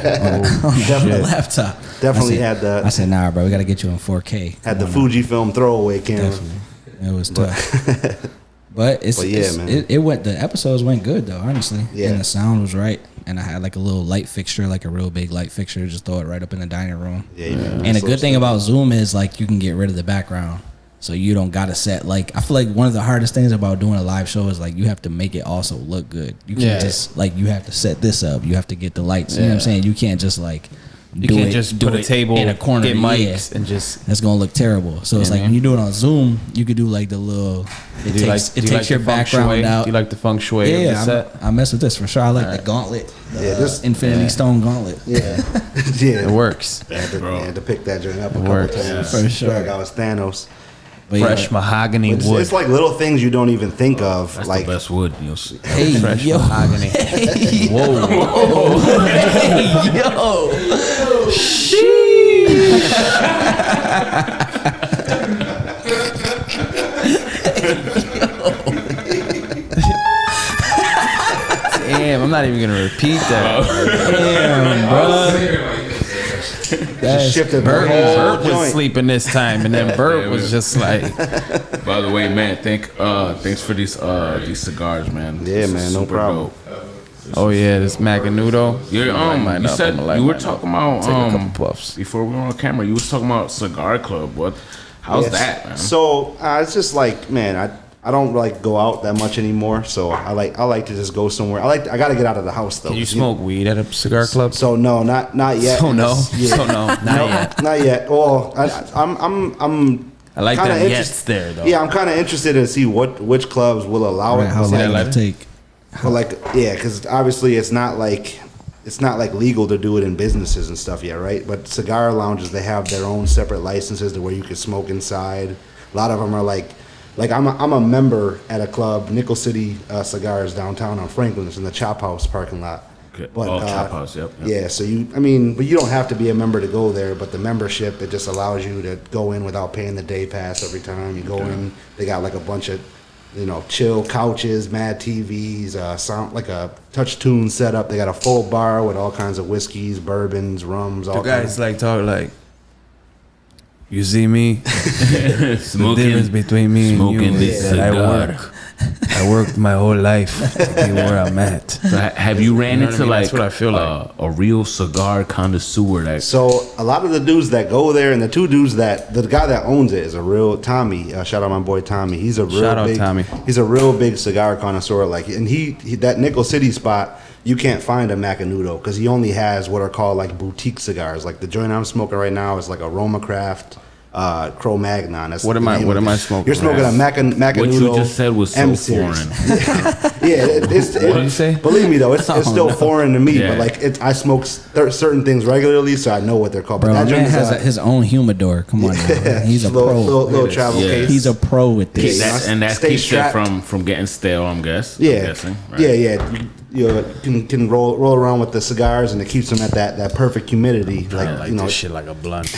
on the laptop. Definitely I said, nah, bro, we got to get you on 4K. Had the Fujifilm throwaway camera. Definitely. It was tough. But man. It went. The episodes went good though, honestly. Yeah. And the sound was right, and I had like a little light fixture, like a real big light fixture, just throw it right up in the dining room. Yeah. And the good thing about Zoom is like you can get rid of the background, so you don't gotta set. Like I feel like one of the hardest things about doing a live show is like you have to make it also look good. You can't just like you have to set this up. You have to get the lights. You know what I'm saying? You can't just like. You can't just put a table in a corner, get mics, and just that's gonna look terrible. So it's like when you do it on Zoom, you could do like the little. It takes your background out. Do you like the feng shui? Yeah, I mess with this for sure. I like the gauntlet. This Infinity Stone gauntlet. Yeah, it works. I had to pick that joint up a It couple works. times. For sure. Like I was Thanos. But Fresh mahogany wood. It's like little things you don't even think of. That's like the best wood you'll see. Hey, Fresh yo. mahogany. Whoa. Hey, yo. Damn, I'm not even gonna repeat that. Damn, bro. Just shifted the Bert whole was joint. sleeping this time, and then Bert was just like, By the way, man, thanks for these cigars, man. Yeah, This is man, no super problem. dope. "Oh yeah, this Macanudo." You're, you said you were talking about take a couple puffs. before we were on camera. You was talking about cigar club. How's Yes. that, man? So it's just like, man, I don't like go out that much anymore. So I like to just go somewhere. I got to get out of the house though. Can you smoke weed at a cigar club? So no, not yet. So no, Yeah. so no, not yet. Not yet. Well, I'm I like kinda that yets there though. Yeah, I'm kind of interested to see which clubs will allow it. How See that long later? it take? But like, yeah, because obviously it's not like legal to do it in businesses and stuff yet, right? But cigar lounges, they have their own separate licenses to where you can smoke inside. A lot of them are like I'm a member at a club, Nickel City Cigars downtown on Franklin. It's in the Chop House parking lot. Okay. But, Chop House, yep. Yeah, so but you don't have to be a member to go there. But the membership, it just allows you to go in without paying the day pass every time you go in. They got like a bunch of, chill couches, mad TVs, sound like a touch tune setup. They got a full bar with all kinds of whiskeys, bourbons, rums. All The guys kinds. like talk like, "You see me? The Smoking, difference between me and you smoking is this that cigar. I worked my whole life to be where I'm at." So have you ran You know what I into mean? like That's what I feel like. a real cigar connoisseur? That So a lot of the dudes that go there, and the two dudes the guy that owns it is a real Tommy. Shout out my boy Tommy. He's a real Shout out big, Tommy. He's a real big cigar connoisseur. Like, and he that Nickel City spot, you can't find a Macanudo because he only has what are called like boutique cigars. Like the joint I'm smoking right now is like a Roma Craft. Cro-Magnon. That's What the am I- name what of am it. I smoking You're smoking right a Macanudo. what you just said was so M series. foreign. Yeah, What did you say? Believe me though, it's still foreign to me. Yeah. But like, I smoke certain things regularly, so I know what they're called. Bro, but man that joint has is his own humidor. Come on, now. He's a pro. little travel Yeah. case. He's a pro with this. Yeah. That Stay keeps strapped. it from getting stale. I'm guessing. Yeah, right? yeah. You can roll around with the cigars, and it keeps them at that perfect humidity. Like, I like this shit like a blunt.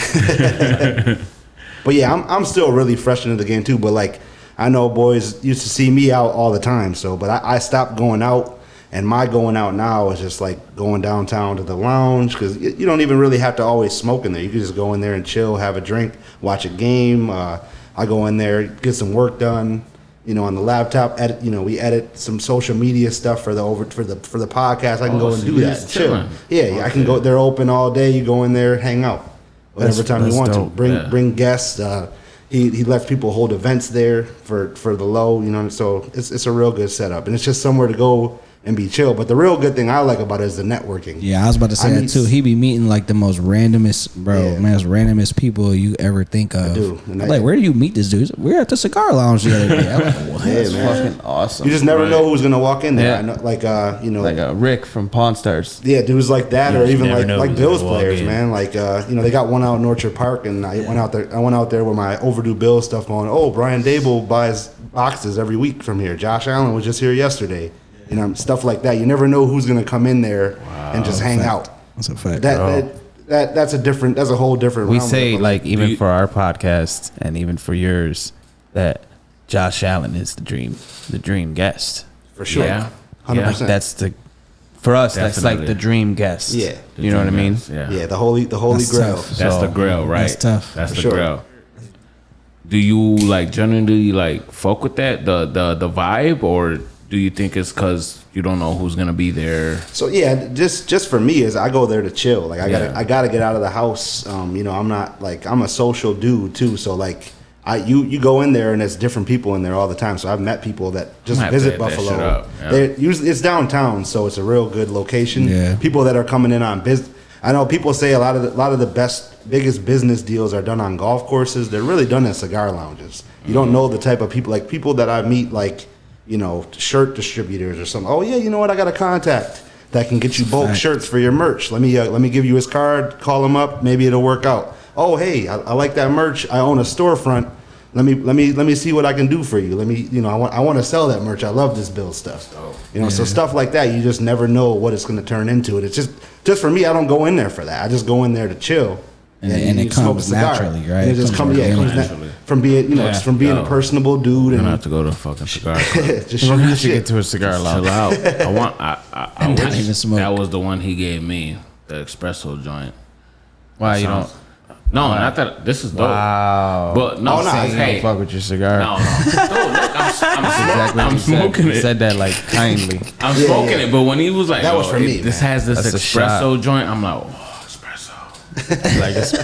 But yeah, I'm still really fresh into the game too. But like, I know boys used to see me out all the time. So, but I stopped going out, and my going out now is just like going downtown to the lounge because you don't even really have to always smoke in there. You can just go in there and chill, have a drink, watch a game. I go in there, get some work done. On the laptop, edit. We edit some social media stuff for the podcast. I can go and so do you're that. just Chill. chilling. Yeah, I can go. They're open all day. You go in there, hang out, whatever That's- time you that's want dope. to. Bring guests. He lets people hold events there for the low. So it's a real good setup, and it's just somewhere to go and be chill. But the real good thing I like about it is the networking. Yeah, I was about to say I that meet- too. He be meeting like the most randomest, Yeah. most randomest people you ever think of. do. And I'm like, where do you meet this dude? He's like, we're at the cigar lounge the other day. I'm like, what? Yeah, That's man. fucking awesome. You just never Right. know who's gonna walk in there. Yeah. I know, like like a Rick from Pawn Stars. yeah, dudes like that, You or just even never know like who's Bills gonna walk players, in. man. Like they got one out in Orchard Park, and I went out there with my overdue Bills stuff on. Oh, Brian Dable buys boxes every week from here. Josh Allen was just here yesterday. Stuff like that. You never know who's gonna come in there and just hang out. That's a fact. That's a whole different. We realm say of it. like even for our podcast and even for yours that Josh Allen is the dream guest. for sure, Yeah. 100%. That's for us. That's like Definitely. the dream guest. Yeah. You know what I mean? Yeah. yeah, the holy That's grail. tough. That's So, the grill, right? that's tough. That's For the sure. grill. Do you like generally like fuck with that the vibe, or do you think it's because you don't know who's gonna be there? So yeah, just for me is I go there to chill. Like Yeah. I gotta get out of the house. I'm not like I'm a social dude too. So like you go in there and there's different people in there all the time. So I've met people that just I'm gonna have visit to hit that Buffalo. shit up, yeah. They're usually it's downtown, so it's a real good location. Yeah. People that are coming in on business. I know people say a lot of the biggest business deals are done on golf courses. They're really done at cigar lounges. You don't know the type of people like people that I meet like. Shirt distributors or something. Oh yeah, you know what? I got a contact that can get you bulk shirts for your merch. Let me give you his card. Call him up. Maybe it'll work out. Oh hey, I like that merch. I own a storefront. Let me see what I can do for you. I want to sell that merch. I love this Bill stuff. So stuff like that. You just never know what it's going to turn into. And it's just for me. I don't go in there for that. I just go in there to chill. And it you smoke comes a cigar. naturally, right? And it just It comes comes yeah. It comes naturally. from being, just from being a personable dude. We're And gonna have to go to a fucking cigar club. just We're shoot gonna the have to get shit. to a cigar lounge. Chill out. I Not wish even smoke. that was the one he gave me, the espresso joint. Why you don't? Sounds- No, not that. This is dope. Wow. But no, Oh, no, Saying you hey, don't fuck with your cigar. no. Dude, look, Exactly. I'm what you said. smoking You it. said that like kindly. I'm smoking it, but when he was like, That was for me, This man. has this That's a espresso joint. I'm like, oh, espresso.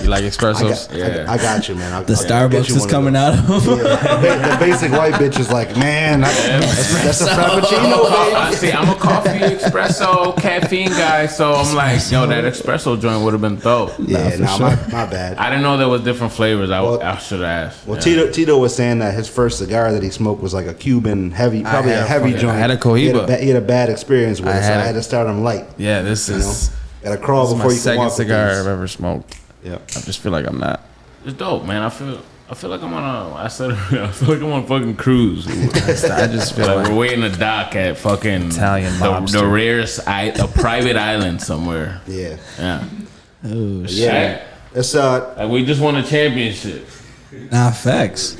You like espressos? Yeah. I got you, man. The Starbucks is coming out of him. The basic white bitch is like, man, that's a frappuccino, baby. See, I'm a coffee espresso caffeine guy, so I'm like, yo, that espresso joint would have been dope. Yeah, my bad. I didn't know there was different flavors. I should have asked. Well, Yeah. Tito was saying that his first cigar that he smoked was like a Cuban heavy, probably a had a heavy fucking- joint. I had a Cohiba. He had a bad experience with it, so I had had to start him light. Yeah, this is Gotta crawl this is before my you can second walk. cigar with I've these. ever smoked. Yeah. I just feel like I'm not. It's dope, man. I feel like I'm on a. I said I feel like I'm on a fucking cruise. I just feel Like like we're waiting to dock at fucking Italian the lobster. rarest a private island somewhere. Yeah. Yeah. Oh shit. Yeah. It's Like we just won a championship. Nah, facts.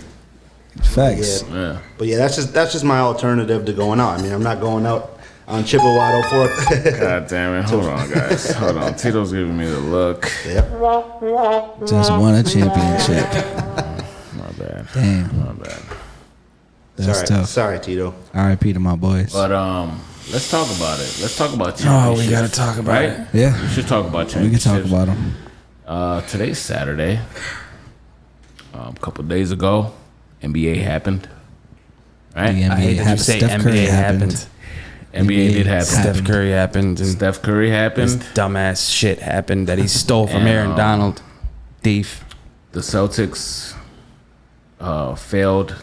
Facts. Yeah. Yeah. But yeah, that's just my alternative to going out. I mean, I'm not going out on Chippewa 4th. God damn it. Hold on, guys. Hold on. Tito's giving me the look. Yep. Just won a championship. My bad. Damn, My bad. that's tough. Sorry, Tito. R.I.P. to my boys. But let's talk about it. Let's talk about Oh, championships. we gotta talk about right? it. Yeah, We should talk about we championships. can talk about them. Today's Saturday. A couple days ago, NBA happened. Right? The I hate NBA that you happened. say Steph Curry NBA happened. happened. NBA did happen. Steph Curry happened. And Steph Curry this happened. dumbass shit happened that he stole from And, Aaron Donald. Thief. The Celtics failed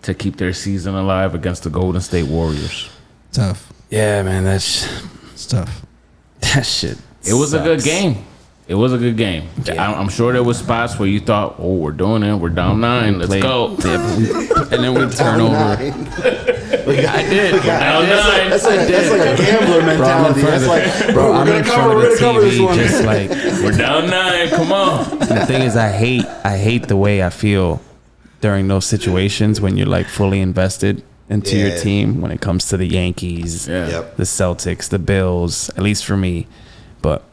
to keep their season alive against the Golden State Warriors. Tough. Yeah, man, It's tough. that shit. It was a good sucks. game. It was a good game. Yeah. I'm sure there was spots where you thought, "Oh, we're doing it. We're down 9. Let's Played- go." Yeah, but and then we turn over. I did. Down 9. That's like a gambler mentality. That's like, bro, I'm we're in gonna front cover. of We're the gonna cover this TV, one. just like We're down 9. Come on. the thing is, I hate the way I feel during those situations when you're like fully invested into your Yeah. team. When it comes to the Yankees, Yeah. Yep. the Celtics, the Bills, at least for me. But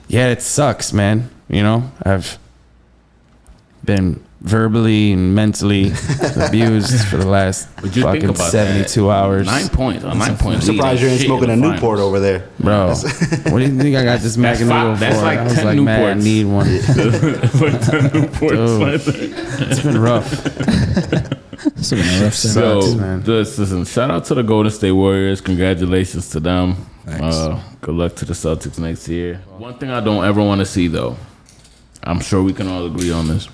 yeah, it sucks, man. You know, I've been verbally and mentally abused for the last But you think fucking about 72 that. hours. 9 points. A 9 point I'm lead. surprised you ain't Shit smoking a in the Newport finals. over there. Bro, what do you think I got this That's Macanudo for? five- that's like I was 10 like, man, I Newports. need one. Like 10 Newports. Dude. It's been rough. It's been a rough So, Sucks, man. just listen. Shout out to the Golden State Warriors. Congratulations to them. Thanks. Good luck to the Celtics next year. One thing I don't ever want to see, though, I'm sure we can all agree on this.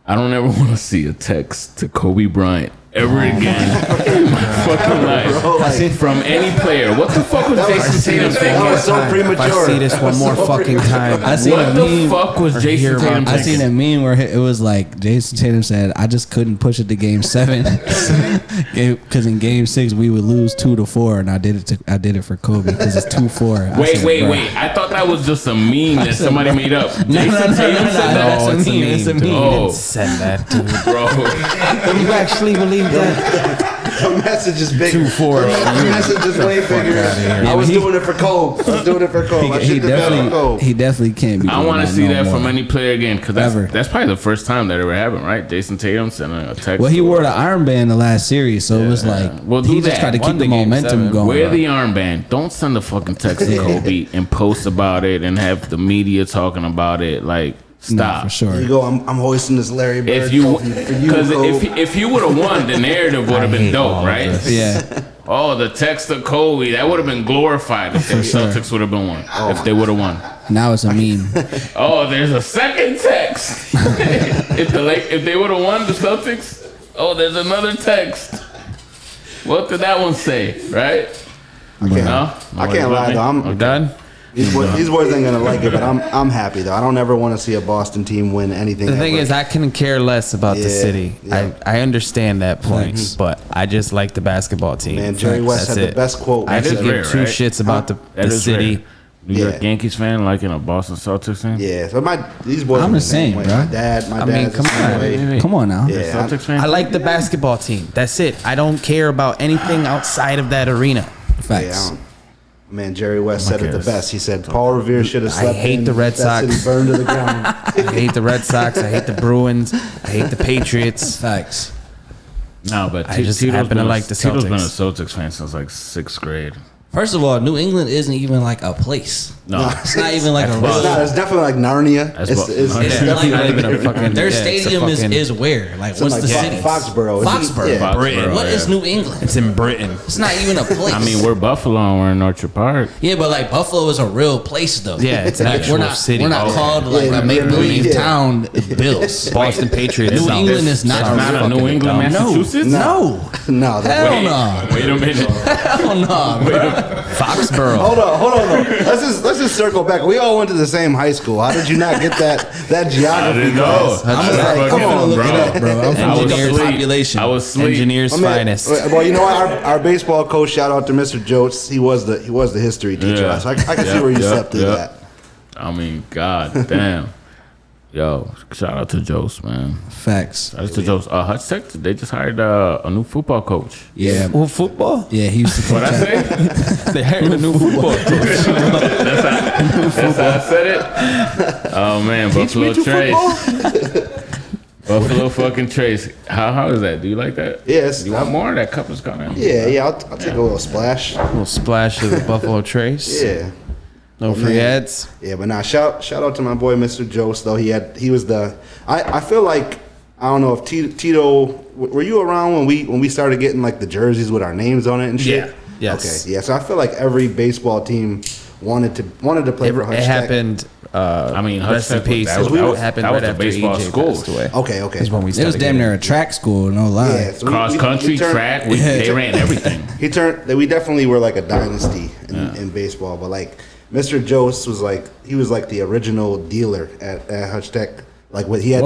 I don't ever want to see a text to Kobe Bryant ever again in my fucking life. Bro, like, From any player. What the fuck was Jason Tatum that thinking? was so If I premature. see this one more fucking time, I seen What a the meme. fuck was or Jason hear about Tatum this. I seen thinking? a meme where it was like Jason Tatum said, "I just couldn't push it to Game 7 because in Game 6 we would lose 2-4, and I did it for Kobe because it's 2-4." Wait. I thought that was just a meme that somebody made up. Jason Tatum said that? No, it's a meme. meme. It's a dude. meme. Oh. Didn't send that, dude. Bro. You actually believe that? The message is big. 2-4. The message is way bigger. outta here. I was He- doing it for Kobe. I was doing it for Kobe. I He shit the bed for Kobe. definitely can't be. I doing want to that see no that more. from any player again because Ever. that's probably the first time that ever happened, right? Jason Tatum sending a text. Well, he wore the armband the last series, so it was like Well, do he just that. tried to Won keep the the game momentum 7. going. Wear the armband. Don't send a fucking text to Yeah. Kobe and post about it and have the media talking about it. Like, Nah, stop. for sure. Here you go. I'm hoisting this Larry Bird If you, trophy for you, because Kobe. if you would have won, the narrative would have been hate all dope, of right? this. Yeah, Oh, the text to Kobe, that would have been glorified if the sure. Celtics would have been won. If they would have won. now it's a meme. Oh, there's a second text. if they would have won the Celtics, oh, there's another text. What did that one say? Right? No, I can't lie though. We're done. These boys ain't gonna like it, but I'm happy though. I don't ever want to see a Boston team win anything. The thing ever. is, I can care less about the Yeah, city. yeah. I understand that point, but I just like the basketball team. Man, Jerry West That's had the it. best quote. I That could is give rare, two right? shits about That the is city. rare. New York Yankees fan, like in a Boston Celtics fan. Yeah, so these boys. I'm the same, bro. My dad. Come on now. Yeah, Celtics fan. I like the basketball team. That's it. I don't care about anything outside of that arena. Facts. Man, Jerry West said it the best. He said Paul Revere should have slept. I hate the Red Sox. That city burned to the ground. I hate the Red Sox. I hate the Bruins. I hate the Patriots. Facts. No, but I just happen to like the Tito's Celtics. been a Celtics fan since like 6th grade. First of all, New England isn't even like a place. No, It's not even like a That's real. Boston. It's definitely like Narnia. That's It's what- It's Yeah. like, Not even a fucking- their yeah, it's a stadium fucking- is where? Like, what's like the city? Foxborough. Foxborough. Yeah. Britain. What is New England? It's in Britain. It's not even a place. I mean, we're Buffalo and we're in Orchard Park. yeah, but like Buffalo is a real place though. Yeah, it's an Like, actual we're not, city. We're not Okay. called like Yeah, a make believe yeah. town. Bills. Boston Patriots. New England is not That's a not a fucking New England, dumb. Massachusetts. No, No, hell no, Wait a minute. hell no. Foxborough. Hold on. Let's just circle back. We all went to the same high school. How did you not get that geography I didn't know. class? I'm That's like, come fucking- on, look it up, bro. I'm I from was look up asleep. population. I was asleep. Engineers I mean, finest. Well, you know what? Our baseball coach, shout out to Mr. Jotes. He was the history teacher. Yeah. So I can see where you slept through that. I mean, god damn. Yo, shout out to Jose, man. Facts. Shout out to Jose. Hutch Tech, they just hired a new football coach. Yeah, Well, football? yeah. He used to What I say? They hired a new football coach. That's how I said it. Oh man, Buffalo Trace. Buffalo fucking Trace. How is that? Do you like that? Yes. You want more? That cup is coming. Yeah. I'll take a little splash. A little splash of the Buffalo Trace. Yeah. No free ads. Yeah, but now shout out to my boy Mr. Jost though. He was the I feel like I don't know if Tito were you around when we started getting like the jerseys with our names on it and shit? Yeah. Yes. Okay. Yeah. So I feel like every baseball team wanted to play for Hutch It Tech. happened. I mean, Rest in Hutch Tech, peace. that was It the happened baseball right after EJ school. passed away. Okay. Is when we It was started damn near a getting- track school, no lie. Yeah, so Cross country, track, they ran everything. We definitely were like a dynasty in baseball, but like Mr. Jost was like the original dealer at Hutch Tech. Like what he had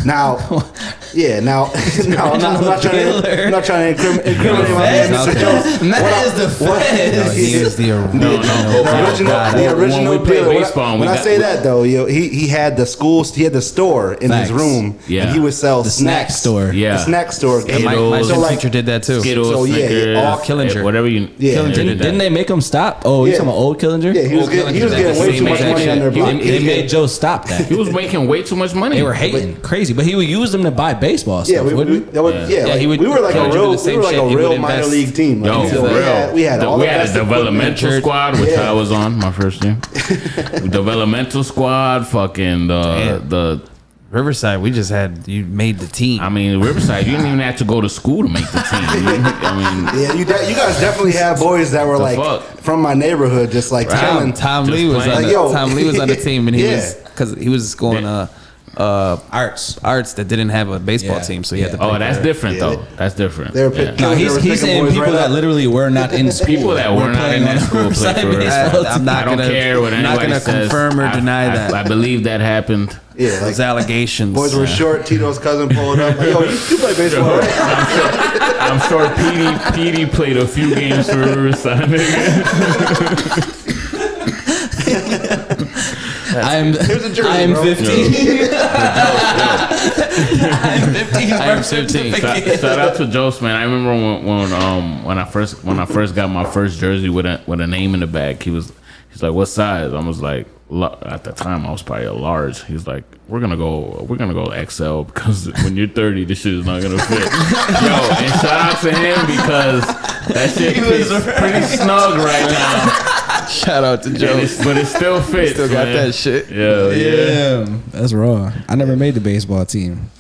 now. I'm not trying to incriminate my man, Mr. Jost. That is the feds. No, he is the original. The original When we played dealer. baseball, When I say that though, he had the store in Facts. his room, Yeah. and he would sell The snack snacks. store. Yeah. The snack store. And my So, gym like, teacher did that too. Skittles, So, yeah, Snickers, all Killinger. whatever you. Yeah. Killinger did that. Didn't they make him stop? Oh, you Yeah. talking about old Killinger? Yeah, he was getting way too much money on their block. They made Joe stop that. He was making way too much money. They were hating crazy, but he would use them to buy baseball stuff. Yeah, wouldn't he? Yeah, he would we were like charge a you real, the same we were like shit. a He real would minor invest. league team. Like, Yo, so for real. we had all we the had a best developmental equipment. squad, which Yeah. I was on my first year. Developmental squad, fucking the. Riverside, you made the team. I mean, Riverside, you didn't even have to go to school to make the team. I mean, Yeah, you guys definitely had boys that were like fuck? from my neighborhood, just like killing. Tom Just Lee was playing. on Like, the yo. Tom Lee was on the team, and he Yeah. was because he was going Arts. arts that didn't have a baseball Yeah. team, so he had to. oh, play that's for- different Yeah. though. That's different. They were Yeah. pick- No, They he's were picking saying boys people right that up. literally were not in school. People that were not in that school play for Riverside. I'm not I don't gonna- care what I'm not anybody gonna says. confirm or deny that. I believe that happened. Yeah, Those like allegations. boys were short. Tito's cousin pulled up. Like, yo, you play baseball, right? I'm sure Petey played a few games for Riverside. I'm jersey, I'm bro. 15. I'm 15. I'm 15. Shout out to Jose, man. I remember when I first got my first jersey with a name in the back. He's like, "What size?" I was like, at the time I was probably a large. He's like, we're gonna go XL because when you're 30, this shit is not gonna fit. Yo, and shout out to him because that shit fits pretty snug right now. Shout out to Joe. But it still fits. Still got man. that shit. Yeah. Damn, that's raw. I never made the baseball team.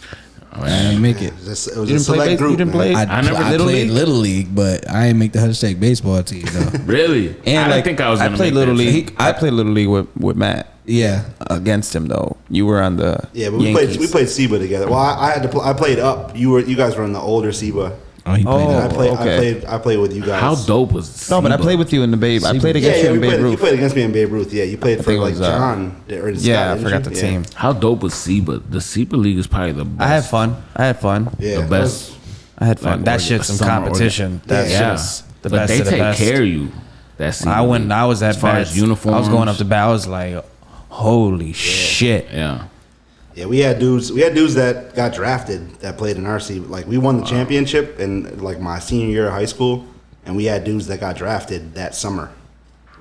I didn't make it. It was You a didn't play select baseball? group. You didn't play? man. I played Little League, but I didn't make the Hutch Tech baseball team though. Really? And I didn't like, think I was I gonna played make Little that League. shit. I played Little League with Matt. Yeah, Against him though. You were on the Yeah, but Yankees. we played SEBA together. Well, I had to. I played up. You guys were in the older SEBA. oh, he played Oh, that. I played with you guys. How dope was No, but I SEBA? played with you in the Babe. I played Yeah, against you in we Babe played, you Ruth. played against me in Babe Ruth. Yeah, you played for think it like was, John. Or Yeah, Scott, I didn't forgot you? the Yeah. team. How dope was SEBA? The SEBA league is probably the best. I had fun. Yeah, The best. I had fun. Like, that shit's some summer competition. organ- That's Yeah. just the But best they of the take best. care of you. that season. I was at as far bats. as uniforms. I was going up to bat. I was like, holy shit. Yeah. Yeah, we had dudes that got drafted that played in our team. Like we won the championship in like my senior year of high school, and we had dudes that got drafted that summer,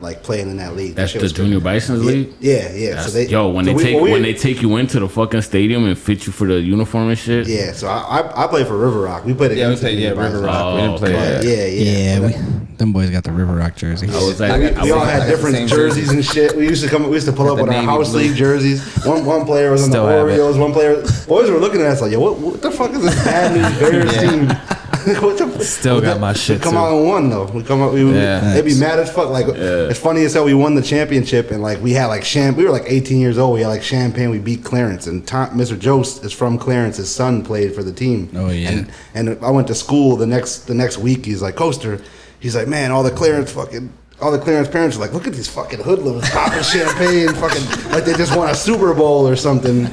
like playing in that league. That's the Junior Bisons League? Yeah. So when they take you into the fucking stadium and fit you for the uniform and shit. Yeah, so I played for River Rock. We played against River Rock. We didn't play that. Yeah. Them boys got the River Rock jersey. I was like, We all had different jerseys and shit. We used to pull up with our house league jerseys. One player was on the Orioles. One player, boys were looking at us like, yo, what the fuck is this bad news Bears team? Still got my shit. Come out and won though. They'd be mad as fuck. Like it's funny as hell. We won the championship and like we had like we were like 18 years old. We had like champagne. We beat Clarence and Mr. Jost is from Clarence. His son played for the team. Oh yeah. And I went to school the next week. He's like, Koester. He's like, man, all the Clarence parents are like, look at these fucking hoodlums popping champagne, fucking like they just won a Super Bowl or something.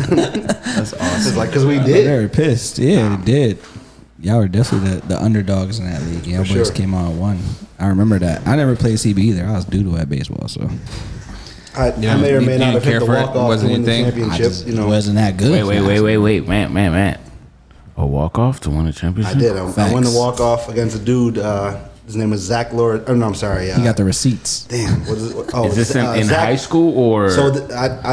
That's awesome. It's like because we did. They were pissed. Yeah, they did. Y'all were definitely the underdogs in that league. Y'all boys came out and won. I remember that. I never played CB either. I was doodle at baseball, so I may or may not have hit the walk off to win the championship. It wasn't that good. Wait, man. A walk off to win a championship? I did. I won the walk off against a dude. His name was Zach Lord. Oh no, I'm sorry. He got the receipts. Damn. What is it? Oh, is this in Zach, high school or? So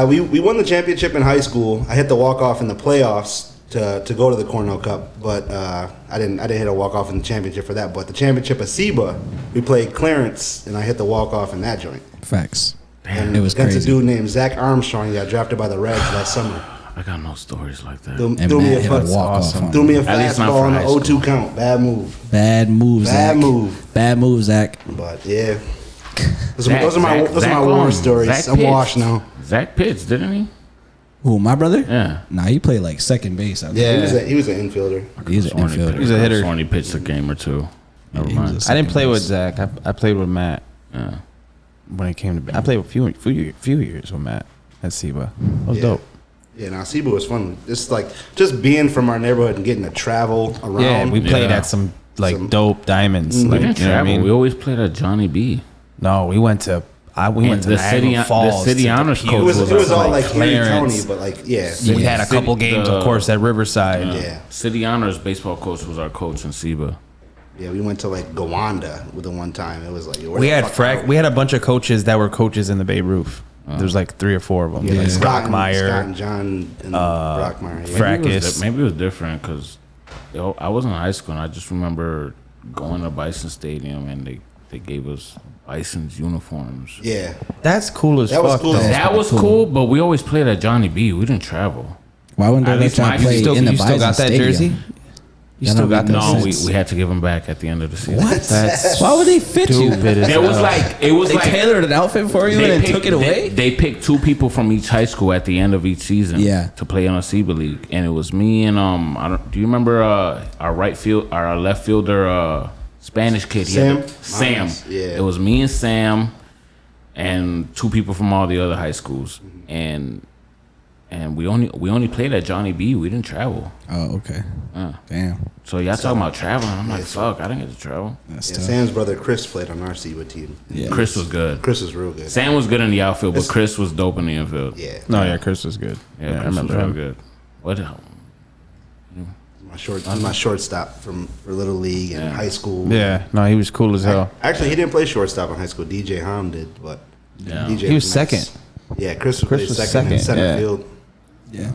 we won the championship in high school. I hit the walk off in the playoffs to go to the Cornell Cup, but I didn't hit a walk off in the championship for that. But the championship of SEBA, we played Clarence, and I hit the walk off in that joint. Facts. And it was against crazy. a dude named Zach Armstrong. He got drafted by the Reds that summer. I got no stories like that. Threw me a fastball on the 0-2 count. Bad move. Bad move, Zach. But yeah, those are my war stories. I'm washed now. Zach Pitts, didn't he? Who, my brother? Yeah. Nah, he played like second base. I think. Yeah. He was an infielder. He's an infielder. He's a hitter. Only pitched a game or two. Never Yeah, mind. I didn't play with Zach. I played with Matt. Yeah. When it came to, I played a few years with Matt at SEBA. That was dope. Yeah, now SEBA was fun. Just being from our neighborhood and getting to travel around. Yeah, we played at some dope diamonds. We Like, didn't you know what I travel. mean? We always played at Johnny B. No, we went to the Niagara Falls. The city honors coach It was all like Erie Clarence. County, but like yeah. We had a couple games, of course, at Riverside. Yeah. City honors baseball coach was our coach in SEBA. Yeah, we went to like Gowanda with the one time. It was like We had a bunch of coaches that were coaches in the Bay Roof. There's like 3 or 4 of them. Yeah, Like Scott Brockmeyer, and John and Brockmeyer. Yeah. Frackus. Maybe it was different because I was in high school and I just remember going to Bison Stadium and they gave us Bison's uniforms. Yeah. That's cool as That was fuck. cool. though. That was cool, but we always played at Johnny B. We didn't travel. Why wouldn't At they least let y'all my- play in the You still Bison got that Stadium? jersey? You still got that? No, jersey? we had to give them back at the end of the season. What? That's Why would they fit you? stupid as It was hell. like They tailored an outfit for you and then took it away? They picked 2 people from each high school at the end of each season. Yeah. To play on a SEBA league, and it was me and do you remember our left fielder Spanish kid? Sam. Yeah. It was me and Sam, and 2 people from all the other high schools, and we only played at Johnny B. We didn't travel. Oh, okay. Damn. So y'all talking about traveling? I'm like, fuck, I didn't get to travel. That's Yeah, tough. Sam's brother Chris played on our SEBA team. Yeah. Chris was good. Chris was real good. Sam was good in the outfield, but Chris was dope in the infield. Yeah. No, yeah, Chris was good. Yeah, I Chris was remember real him. good. What? My shortstop for Little League and high school. Yeah, no, he was cool as hell. Actually, he didn't play shortstop in high school. DJ Ham did, but Yeah. DJ He was nice. second. Yeah, Chris was second in second, center yeah. field. Yeah.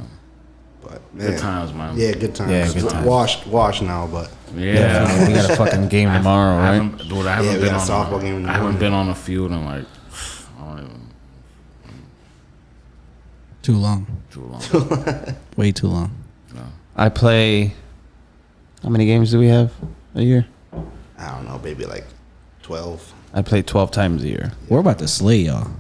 But man, Good times, man. Yeah, good times. Yeah, good times. Washed now, but Yeah. We got a fucking game tomorrow, I right? haven't, dude, I haven't Yeah, we been got a on softball game in the I haven't morning. been on the field in like I don't even Too long. too long. Way too long. I play. How many games do we have a year? I don't know, maybe like 12. I play 12 times a year. We're about to slay y'all.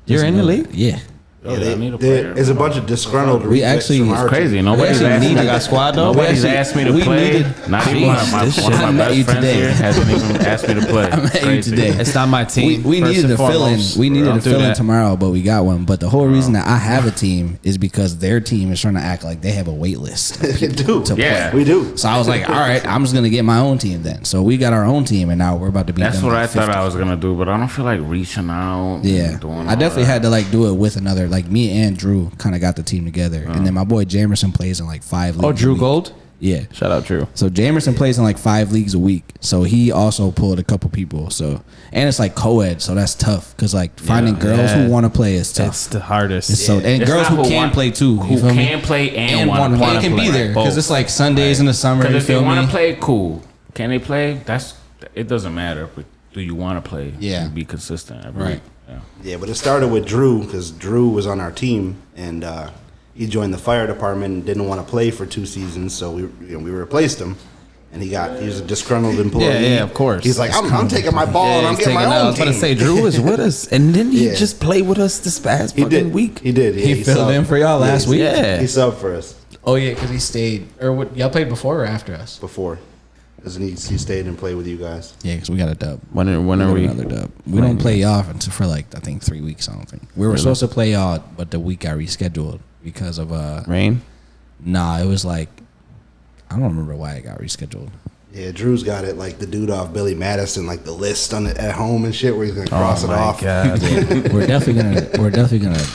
You're Just in the know league? that. Yeah. There's a bunch of disgruntled. We actually from it's our crazy. team. Nobody's asked me. I got squad though. Nobody's asked me to play. Not even one of my best friends here hasn't even asked me to play. I met you today. It's not my team. We needed a fill-in. We needed a fill-in tomorrow, but we got one. But the whole reason that I have a team is because their team is trying to act like they have a wait list of people to play. We do. So I was like, all right, I'm just gonna get my own team then. So we got our own team, and now we're about to be. That's what I thought I was gonna do, but I don't feel like reaching out. Yeah, I definitely had to like do it with another. Like me and Drew kind of got the team together, and then my boy Jamerson plays in like 5 leagues. Oh, Drew Gold. Yeah, shout out Drew. So Jamerson plays in like 5 leagues a week. So he also pulled a couple people. So and it's like co-ed, so that's tough because like finding girls who want to play is tough. It's the hardest. It's so and It's girls who can play too. Who can play and want to play. They can be there because it's like Sundays in the summer. Because if they want to me? play, cool. Can they play? It doesn't matter. But do you want to play? Yeah. And be consistent every Right. week. Yeah, but it started with Drew because Drew was on our team and he joined the fire department and didn't want to play for 2 seasons, so we replaced him. And he was a disgruntled employee. Yeah, of course. He's like, I'm taking my ball and I'm getting my own I was team. going to say, Drew was with us, and then he just played with us this past fucking week. He did. Yeah, He filled in for y'all last week. Yeah. He subbed for us Oh yeah, because he stayed. Or what? Y'all played before or after us? before. He stayed and played with you guys. Yeah, because we got a dub. When are we? Another dub. We don't play y'all until for like I think 3 weeks. I don't think we were supposed to play y'all, but the week got rescheduled because of rain. Nah, it was like I don't remember why it got rescheduled. Yeah, Drew's got it like the dude off Billy Madison, like the list on it at home and shit, where he's gonna cross it off. God. We're definitely gonna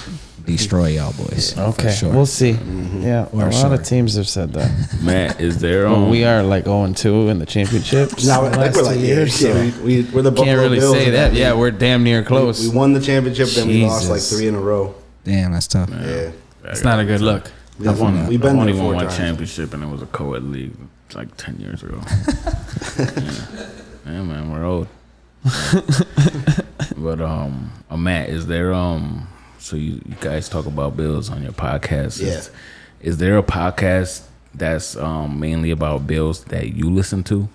destroy y'all boys. Okay, for sure. we'll see. Yeah, For a lot sure. of teams have said that. Matt, is there Well, we are like 0-2 in the championships. Now, the I think we're last like 2 years, so we're the Buffalo can't really Bills say in that. league. Yeah, we're damn near close. We won the championship, then we lost like Jesus. 3 in a row. Damn, that's tough. Yeah, It's not a good look. we've I've been there only 4 won one times. championship, and it was a co-ed league like 10 years ago. Yeah, man, we're old. But Matt, is there so you guys talk about Bills on your podcast? Yeah. Is there a podcast that's mainly about Bills that you listen to?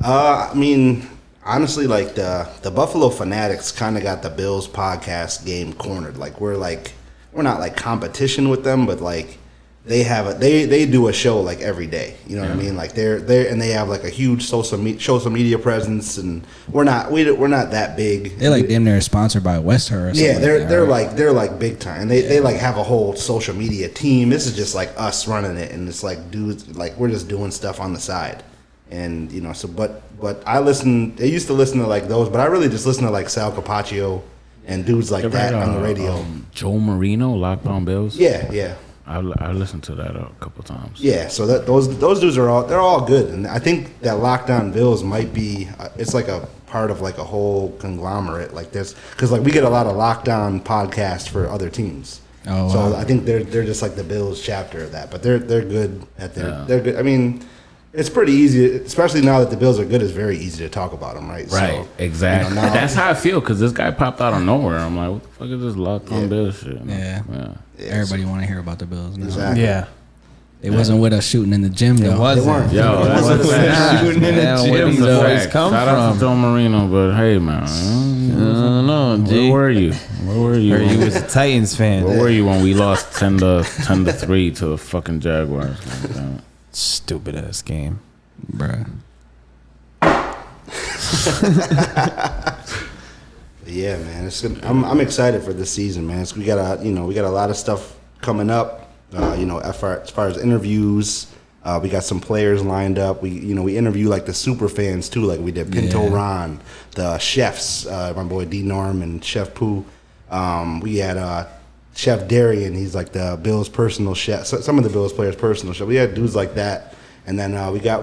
I mean, honestly, like the Buffalo Fanatics kind of got the Bills podcast game cornered. Like we're not like competition with them, but like they do a show like every day. You know what I mean? Like they're and they have like a huge social media presence, and we're not that big. They like damn near sponsored by Westhur. Or something Yeah, they're right? like big time. They like have a whole social media team. This is just like us running it, and it's like dudes like we're just doing stuff on the side, and so but I used to listen to like those, but I really just listen to like Sal Capaccio and dudes like that on the radio. Joe Marino, Locked On Bills. Yeah. I listened to that a couple times. Yeah, so those dudes they're all good, and I think that Lockdown Bills might be it's like a part of like a whole conglomerate like this because like we get a lot of Lockdown podcasts for other teams. Oh, so wow. I think they're just like the Bills chapter of that, but they're good at they're good. I mean, it's pretty easy, especially now that the Bills are good. It's very easy to talk about them, right? Right, So, exactly. now- That's how I feel because this guy popped out of nowhere. I'm like, what the fuck is this Locked On Bills shit? Yeah. Everybody want to hear about the Bills now. Exactly. Yeah. They wasn't with us shooting in the gym though. It wasn't. They weren't. Yo, that's It a wasn't fact. shooting in the That's gym, a though. fact. It's come Shout out from. to Joe Marino, but hey, man, I don't know, G. where were you? Where were you? Heard you was a Titans fan. Where were you when we lost 10-3 to the fucking Jaguars? Damn it. Stupid ass game. Bruh. Yeah, man. I'm excited for this season, man. We got a lot of stuff coming up. As far as interviews, we got some players lined up. We interview like the super fans too, like we did Pinto Ron, the chefs, my boy D Norm and Chef Pooh. We had Chef Darian. He's like the Bills' personal chef. So some of the Bills players' personal chef. We had dudes like that. And then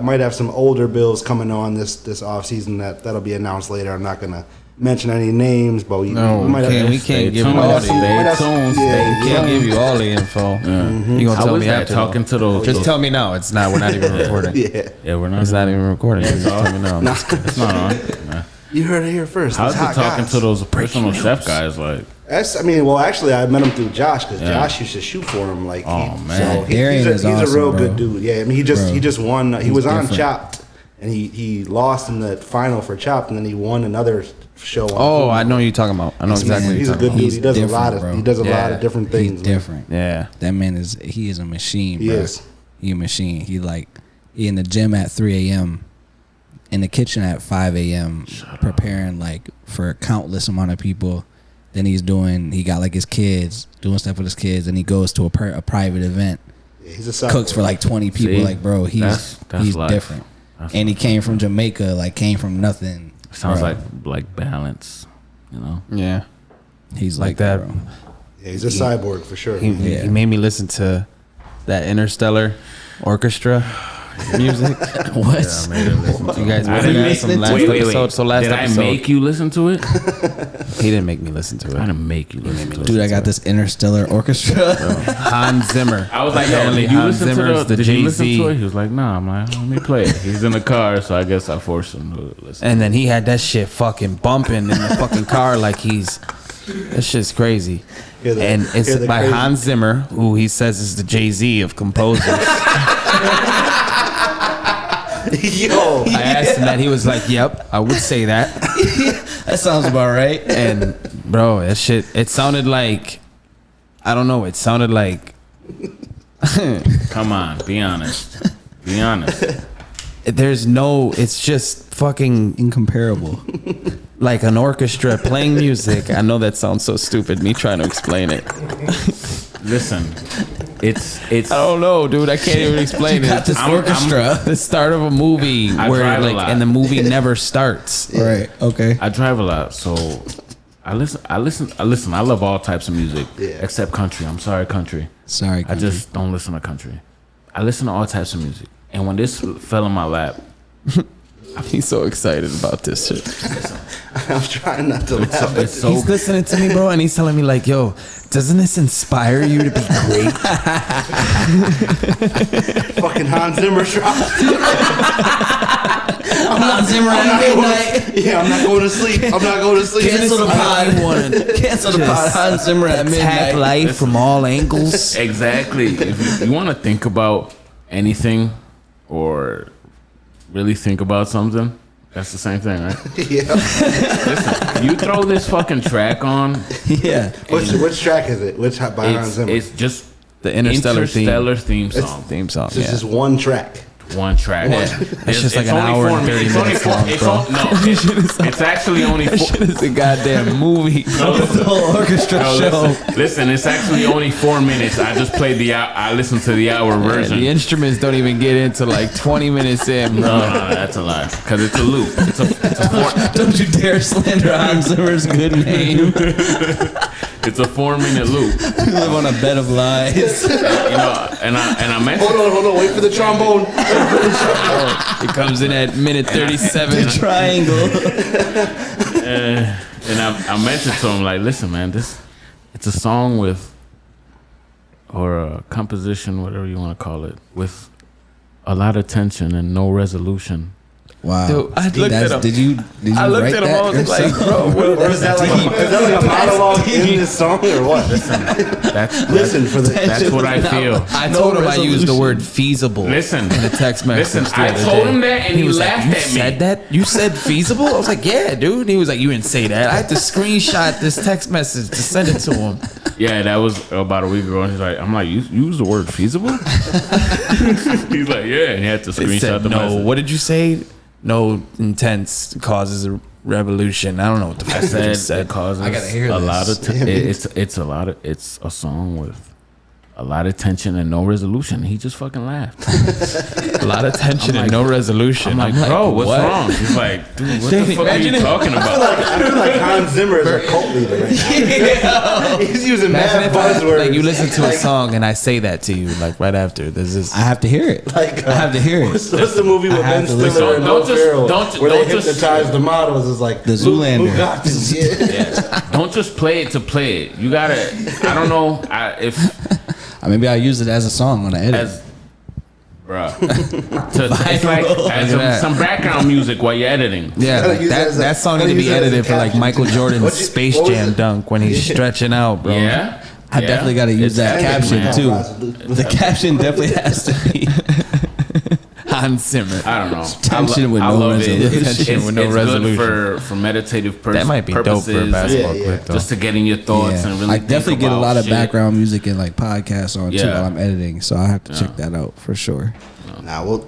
might have some older Bills coming on this off season that'll be announced later. I'm not gonna mention any names, but we might have. We can't give you all the info. We can't give you all the info. You gonna tell me after? Talking to those. Just tell me now. It's not. We're not even recording. Yeah, we're not. It's not even recording. Just tell me now. It's not on. Nah. you heard it here first. How's It's it hot talking guys. to those personal chef guys? Like, Actually, I met him through Josh because Josh used to shoot for him. Man. So Darian he's is a awesome, real bro. good dude. Yeah, I mean, he just won. He was on different. Chopped, and he lost in the final for Chopped, and then he won another show. Oh, I know what you're talking about. I know exactly what He's you're a talking good about. dude. He does a lot of Yeah. different things. He's different. Yeah. That man is a machine, He bro. is. He a machine. He in the gym at 3 a.m. in the kitchen at 5 a.m. preparing like for countless amount of people. Then he got like his kids, doing stuff with his kids, and he goes to a private event. Yeah, he's a cyborg. Cooks for like 20 people. See? Like, bro, he's life. different. And he came from Jamaica, like came from nothing. Sounds bro. like balance, you know. Yeah. He's like like that. that, bro. Yeah, he's a cyborg for sure. He made me listen to that Interstellar Orchestra music. What? You guys I remember didn't that? make- Some last wait. episode. So last Did episode. I make you listen to it? He didn't make me listen to I it. didn't make you listen to it. Dude, I got this Interstellar Orchestra. Hans Zimmer. I was like, yo, Apparently did you Hans listen Zimmer's to the did you listen to it? Jay-Z. He was like, nah. I'm like, let me play it. He's in the car, so I guess I forced him to listen. And then he had that shit fucking bumping in the fucking car like that shit's crazy. And it's by crazy. Hans Zimmer, who he says is the Jay-Z of composers. Yo, I asked him that. He was like, yep, I would say that. That sounds about right. And bro, that shit, it sounded like, I don't know, it sounded like, Come on, be honest. Be honest. it's just fucking Incomparable. like an orchestra playing music. I know that sounds so stupid, me trying to explain it. Listen, it's I don't know, dude. I can't even explain it. This orchestra. The start of a movie I where drive a like, lot. and the movie never starts. Right. Okay. I drive a lot, so I listen. I love all types of music, Yeah. except country. I'm sorry, country. Sorry. I just don't listen to country. I listen to all types of music, and when this fell in my lap, He's so excited about this shit. I'm trying not to laugh. it's so He's listening to me, bro, and he's telling me like, "Yo, doesn't this inspire you to be great?" Fucking Hans Zimmer dropped. Hans Zimmer at midnight. Yeah, I'm not going to sleep. Cancel the pod. Cancel the pod. Hans Zimmer at Attack midnight. life from all angles. exactly. If you want to think about anything, or really think about something, that's the same thing, right? Yeah. Listen, you throw this fucking track on, Yeah. Which track is it? Which by Hans Zimmer? it's just The Interstellar theme song. Theme song. It's Yeah. just one track. One track. It's just like an hour and 30 minutes long, bro. It's actually only That four. shit is a goddamn movie. The whole orchestra No, show. listen, it's actually only 4 minutes. I just played I listened to the hour version. The instruments don't even get into like 20 minutes in, bro. No, that's a lie. Because it's a loop. It's a four. Don't you dare slander Hans Zimmer's good name. It's a 4-minute loop. You live on a bed of lies. You know, and I mentioned. Hold on. Wait for the trombone. It comes in at minute 37. Triangle. And I mentioned to him, like, listen, man, it's a song with, or a composition, whatever you want to call it, with a lot of tension and no resolution. Wow. Dude, I looked at him. Did you I looked write at him. that I was like, yourself? bro, what Or is that like a monologue in this song or what? Listen for the. That's what I feel. I told him I used the word feasible Listen. in the text message. Listen, the I other told day. him that, and he was laughed like, at you me. said that? You said feasible? I was like, yeah, dude. And he was like, you didn't say that. I had to screenshot this text message to send it to him. Yeah, that was about a week ago. And he's like, I'm like, you use the word feasible? He's like, yeah. And he had to It screenshot said, the no, message. what did you say? No intense causes a revolution. I don't know what the fuck I you said just said. it causes I gotta hear a this. lot of it's a song with a lot of tension and no resolution. He just fucking laughed. A lot of tension and no resolution. I'm like, bro, what's what? wrong? He's like, dude, what the fuck are you talking about? I feel like Hans Zimmer is a cult leader right now. He's using Imagine mad if I, buzzwords. like, you listen to a song and I say that to you like right after. This is I have to hear it. Like, I have to hear it. What's the movie with have Ben to listen. Stiller and Will Don't just- Ferrell don't- where they don't just- hypnotize the models? Is like The Zoolander. Who got this? Yeah. Don't just play it to play it. You gotta. I don't know if Maybe I'll use it as a song when I edit. as. Bruh. It's like as some background music while you're editing. yeah. Gotta Like use that it as a- that song gotta need to use be it as a edited for like caption, Michael too. Jordan's What was Space it? Jam dunk when he's stretching out, bro. Yeah. I definitely got to use It's that epic, caption man. too. The caption definitely has to be. Hans Zimmer. I don't know. Tension with I no love resolution. it. Tension with no resolution. Good for meditative That might be dope purposes. for a basketball clip, though. Just to get in your thoughts and really I definitely think get a about lot of shit. background music and like podcasts on too Yeah. while I'm editing, so I have to check that out for sure. Nah, we'll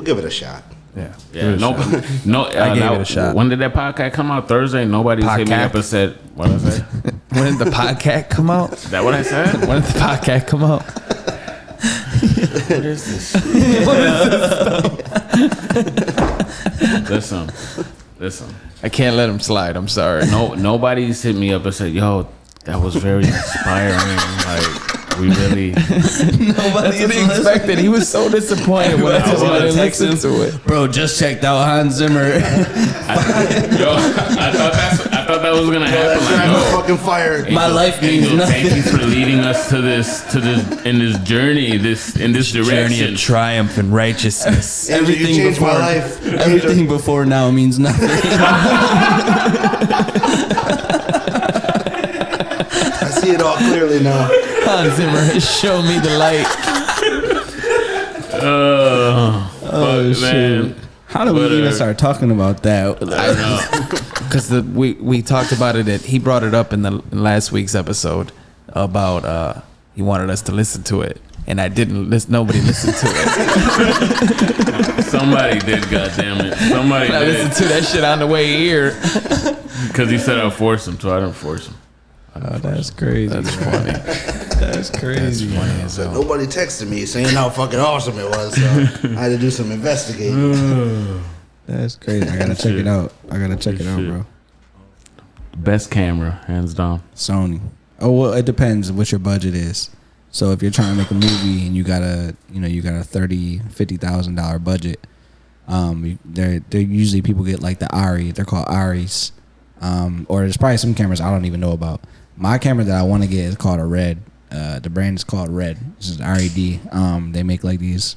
give it a shot. Yeah. Yeah, no. I gave it a shot. When did that podcast come out? Thursday. Nobody's hit me Podcast? up and said, "What did I say?" When did the podcast come out? Is that what I said? When did the podcast come out? What is this? Listen. I can't let him slide. I'm sorry. Nobody's hit me up and said, "Yo, that was very inspiring." Like, we really. That's what he expected. He was so disappointed when I told him I didn't listen to it. Bro, just checked out Hans Zimmer. I thought that was gonna happen. That's Like, right, no. I'm fucking fired. My life means Angel, nothing. thank you for leading us to this in this journey, in this Journey direction. of triumph and righteousness. Angel, you Everything changed my before- life. Everything before now means nothing. I see it all clearly now. Hans Zimmer has shown me the light. Fuck, man. How did we even start talking about that? Because we talked about it. He brought it up in the last week's episode about he wanted us to listen to it, and I didn't. Nobody listened to it. Somebody did, goddammit. Somebody I listened did. to that shit on the way here. Because he said I'll force him, so I didn't force him. Oh, that's crazy. That's funny. That's crazy. Funny as hell. Nobody texted me saying how fucking awesome it was, so I had to do some investigating. That's crazy. I gotta check it out. Bro. Best camera, hands down. Sony. Oh well, it depends what your budget is. So if you're trying to make a movie and you got a $30,000-$50,000 budget, they're usually people get like the Ari. They're called Aris. Or there's probably some cameras I don't even know about. My camera that I want to get is called a Red. The brand is called Red. This is RED. They make like these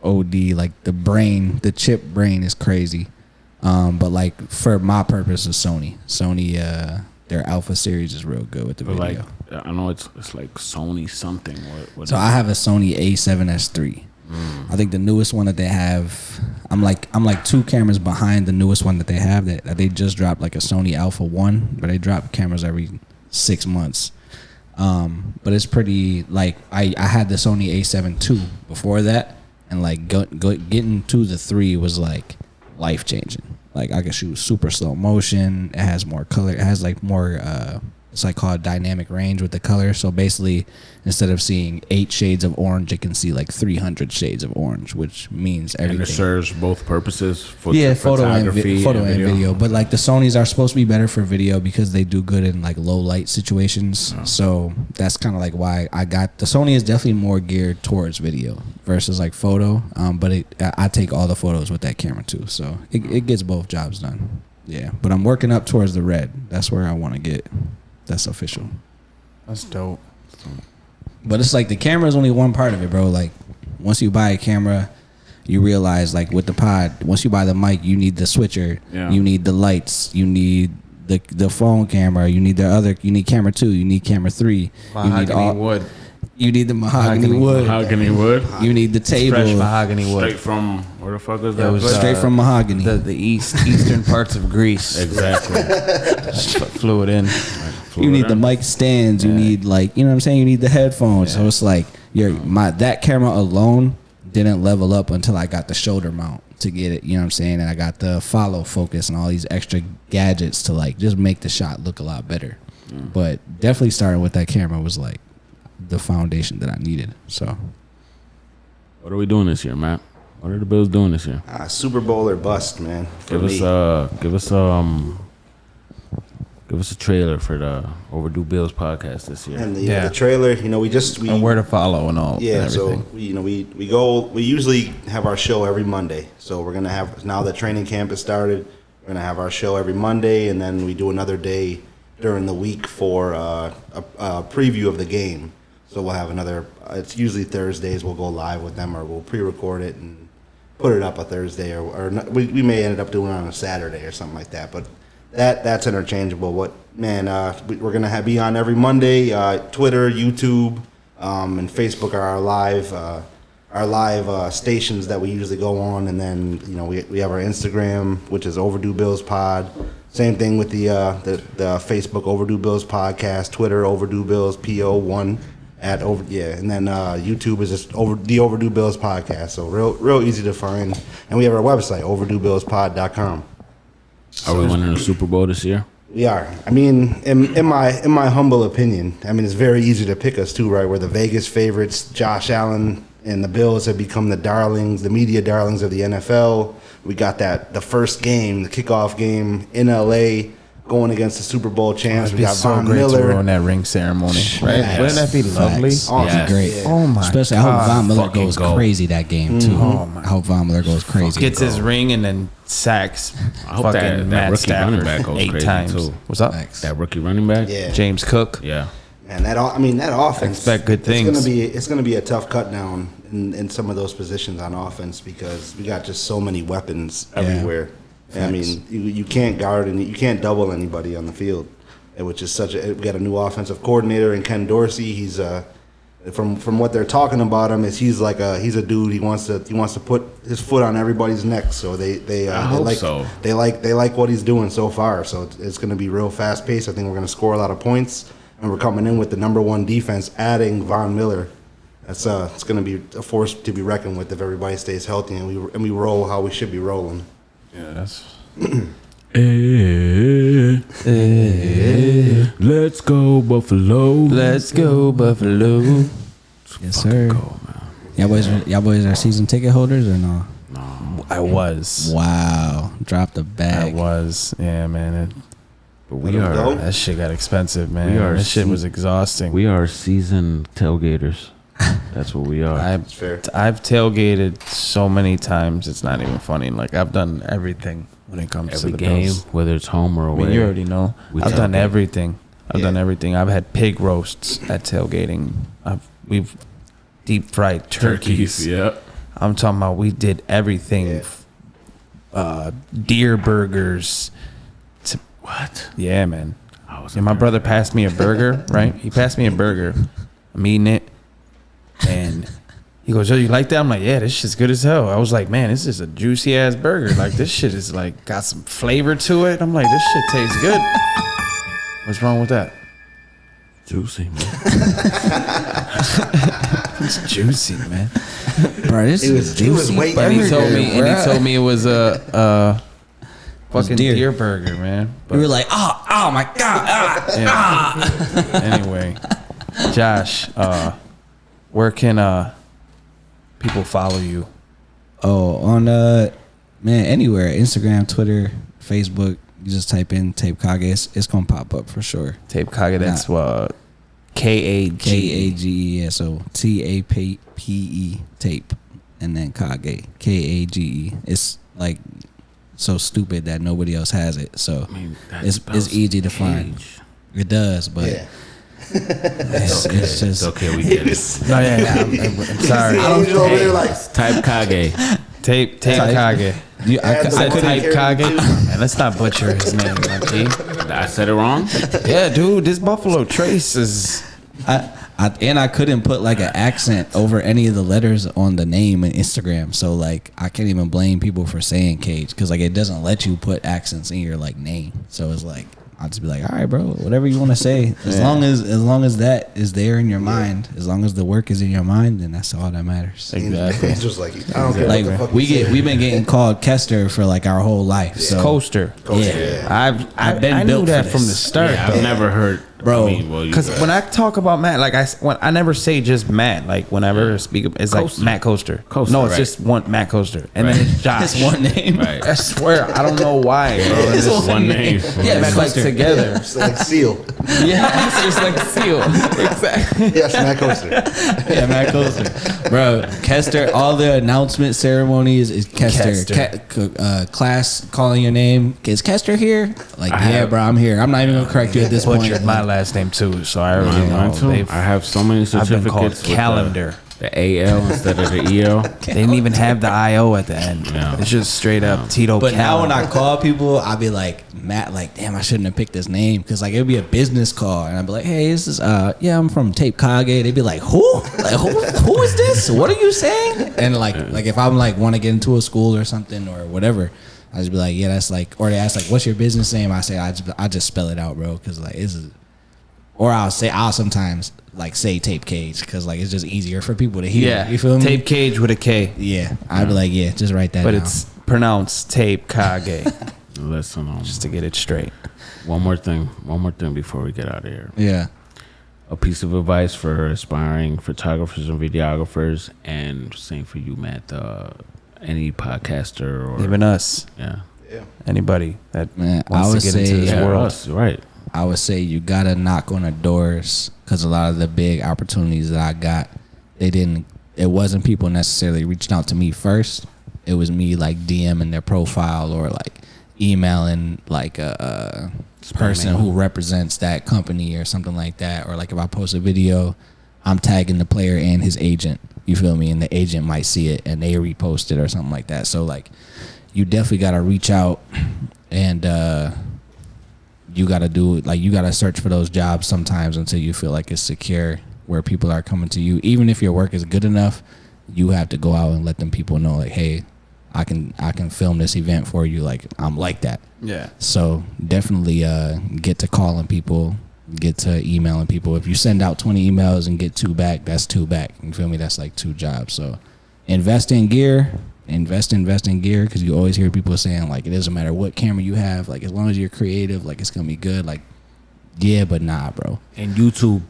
OD, like the chip brain is crazy. But like for my purpose is Sony. Their Alpha series is real good with the But video. like, I know it's like Sony something. What So I have a Sony A7S III. I think the newest one that they have, I'm like 2 cameras behind the newest one that they have. That they just dropped like a Sony Alpha 1, but they drop cameras every 6 months. But it's pretty like I had the Sony A7 II before that, and like getting to the 3 was like life changing. Like I could shoot super slow motion. It has more color. It has like more. It's like called dynamic range with the color. So basically, instead of seeing 8 shades of orange, it can see like 300 shades of orange, which means everything. And it serves both purposes. For Photo and photography video. But like the Sonys are supposed to be better for video because they do good in like low light situations. Oh. So that's kind of like why I got the Sony is definitely more geared towards video versus like photo. But I take all the photos with that camera too, so it gets both jobs done. Yeah, but I'm working up towards the Red. That's where I want to get. That's official. That's dope. But it's like the camera is only one part of it, bro. Like once you buy a camera, you realize like with the pod, once you buy the mic, you need the switcher, you need the lights, you need the phone camera, you need camera 2, you need camera 3, Mahogany wood. You need the mahogany wood. Mahogany wood. You need the table. Fresh mahogany wood. Straight from where the fuck is that? It was, place? Straight from mahogany. The eastern parts of Greece. Exactly. Just flew it in. You need the mic stands. You need like, you know what I'm saying? You need the headphones. So it's like that camera alone didn't level up until I got the shoulder mount to get it. You know what I'm saying? And I got the follow focus and all these extra gadgets to like just make the shot look a lot better. But definitely starting with that camera was like the foundation that I needed. So What are we doing this year, Matt? What are the Bills doing this year? Super Bowl or bust, man. Give us a trailer for the Overdue Bills podcast this year. And the trailer, we And where to follow and all. Yeah, and so everything. we usually have our show every Monday. So we're gonna have, now that training camp has started, we're gonna have our show every Monday, and then we do another day during the week for a preview of the game. So we'll have another. It's usually Thursdays. We'll go live with them, or we'll pre-record it and put it up a Thursday, or not, we may end up doing it on a Saturday or something like that. But that's interchangeable. We're gonna be on every Monday. Twitter, YouTube, and Facebook are our live our live stations that we usually go on, and then we have our Instagram, which is Overdue Bills Pod. Same thing with the Facebook Overdue Bills Podcast, Twitter Overdue Bills PO1 and then YouTube is just the Overdue Bills Podcast. So real easy to find, and we have our website overduebillspod.com. Are we winning the Super Bowl this year? We are. I mean, in my humble opinion, I mean, it's very easy to pick us too, right? We're the Vegas favorites. Josh Allen and the Bills have become the media darlings of the NFL. We got the first game, the kickoff game in LA, going against the Super Bowl champs. We got Von Miller on that ring ceremony, right? Yes. Wouldn't that be lovely? Awesome. That'd be great. Yeah. Oh my Especially, God. I hope Von Miller goes go. crazy that game too. Oh my. I hope Von Miller goes crazy. Gets his ring and then sacks. I hope fucking that Matt rookie running Stafford back goes 8 crazy times. too. What's up? Facts. That rookie running back? Yeah. James Cook. Yeah. And that offense. Expect good things. It's gonna be a tough cut down in some of those positions on offense because we got just so many weapons everywhere. And I mean, you can't guard and you can't double anybody on the field, which is we got a new offensive coordinator in Ken Dorsey. He's from what they're talking about him is he's a dude. He wants to put his foot on everybody's neck. So they like what he's doing so far. So it's going to be real fast paced. I think we're going to score a lot of points, and we're coming in with the #1 defense, adding Von Miller. That's it's going to be a force to be reckoned with if everybody stays healthy and we roll how we should be rolling. Yeah, that's. Let's go Buffalo. Let's go Buffalo. Yes, sir. Go, man. Y'all boys are season ticket holders or no? I was. Wow, dropped the bag. I was. Yeah, man. But we Let 'em are go. That shit got expensive, man. We are That shit was exhausting. we are seasoned tailgaters. That's what we are. That's fair. I've tailgated so many times. It's not even funny. Like I've done everything when it comes Every to the game, Bills. whether it's home or I away. mean, you already know. We I've done tailgate. everything. I've done Yeah. everything. I've had pig roasts at tailgating. We've deep fried turkeys. Yeah. I'm talking about we did everything. Deer burgers. What? Yeah, man. I was And my brother passed me a burger, right? He passed me a burger. I'm eating it. And he goes, "Yo, you like that?" I'm like, "Yeah, this shit's good as hell." I was like, "Man, this is a juicy ass burger. Like, this shit is like got some flavor to it." I'm like, "This shit tastes good." What's wrong with that? Juicy, man. It's juicy, man. Bro, this He is was waiting. And he Burger, told me it was a fucking deer. deer burger, man. We were like, oh my god, Anyway, Josh, where can people follow you? Oh, on anywhere, Instagram, Twitter, Facebook. You just type in TapeKage. It's gonna pop up for sure. TapeKage. That's what KAGE. KAGE. So TAPE tape, and then Kage KAGE. It's like so stupid that nobody else has it. So I mean, that it's spells easy to find. cage. It does, but Yeah. it's just It's okay, we get it. No, I'm sorry. He's over there like Type Kage. TapeKage. I the Said one that TapeKage. carried Man, let's not butcher his name, my G. I said it wrong. Yeah, dude, this Buffalo Trace is. I couldn't put like an accent over any of the letters on the name in Instagram, so like I can't even blame people for saying Cage because like it doesn't let you put accents in your like name. So it's like I'll just be like, all right, bro, whatever you want to say, as long as that is there in your mind, as long as the work is in your mind, then that's all that matters. Exactly. It's just like I don't care what the Like fuck we've been getting called Koester for like our whole life. So Koester. yeah. I've been I built knew for that this. from the start, Yeah, I've though. never heard, Bro, Because when I talk about Matt, like I never say just Matt. Like whenever I speak, it's like Coaster. Matt Koester. Coaster, No, it's right. just one Matt Koester, and Right. then it's Josh. It's one name. right. I swear, I don't know why, bro. It's just one name. Yeah, it's like Coaster. together. It's like Seal. Yeah, it's just like seal. Exactly. Yes, Matt Koester. Yeah, Matt Koester. Bro, Koester, all the announcement ceremonies is Koester. Class calling your name. Is Koester here? Like, bro, I'm here. I'm not even going to correct you at this point. Butchered my last name too, so I already Mine know. too. I have so many I've been called certificates. with, Calendar. The AL instead of the EL. They didn't even have the IO at the end. Yeah. It's just straight up Tito. But Callan. now when I call people, I'll be like, Matt, like, damn, I shouldn't have picked this name. Because, like, it'll be a business call. And I'll be like, hey, this is, yeah, I'm from TapeKage. They'd be like, who? Like, who is this? What are you saying? And, like if I'm, like, want to get into a school or something or whatever, I just be like, yeah, that's, like, or they ask, like, what's your business name? I say, I just spell it out, bro. Because, like, or I'll sometimes, like, say TapeKage. Because, like, it's just easier for people to hear. Yeah. You feel me? TapeKage with a K. Yeah. I'd be like, yeah, just write that But down. it's pronounced TapeKage. Listen, Just to get it straight. one more thing before we get out of here. Yeah. A piece of advice for aspiring photographers and videographers, and same for you, Matt. Any podcaster or Even us. yeah, Anybody that Man, I wants would to get say- into this yeah, world. us, right? I would say you gotta knock on the doors, because a lot of the big opportunities that I got, it wasn't people necessarily reaching out to me first. It was me like DMing their profile or like emailing like a person who represents that company or something like that. Or like if I post a video, I'm tagging the player and his agent, you feel me? And the agent might see it and they repost it or something like that. So like you definitely gotta reach out and you gotta you gotta search for those jobs sometimes until you feel like it's secure where people are coming to you. Even if your work is good enough, you have to go out and let them people know like, hey, I can film this event for you. Like I'm like that. Yeah. So definitely get to calling people, get to emailing people. If you send out 20 emails and get 2 back, that's 2 back. You feel me? That's like 2 jobs. So invest in gear, invest in gear, because you always hear people saying like it doesn't matter what camera you have, like as long as you're creative, like it's gonna be good. Like yeah, but nah, bro. And YouTube.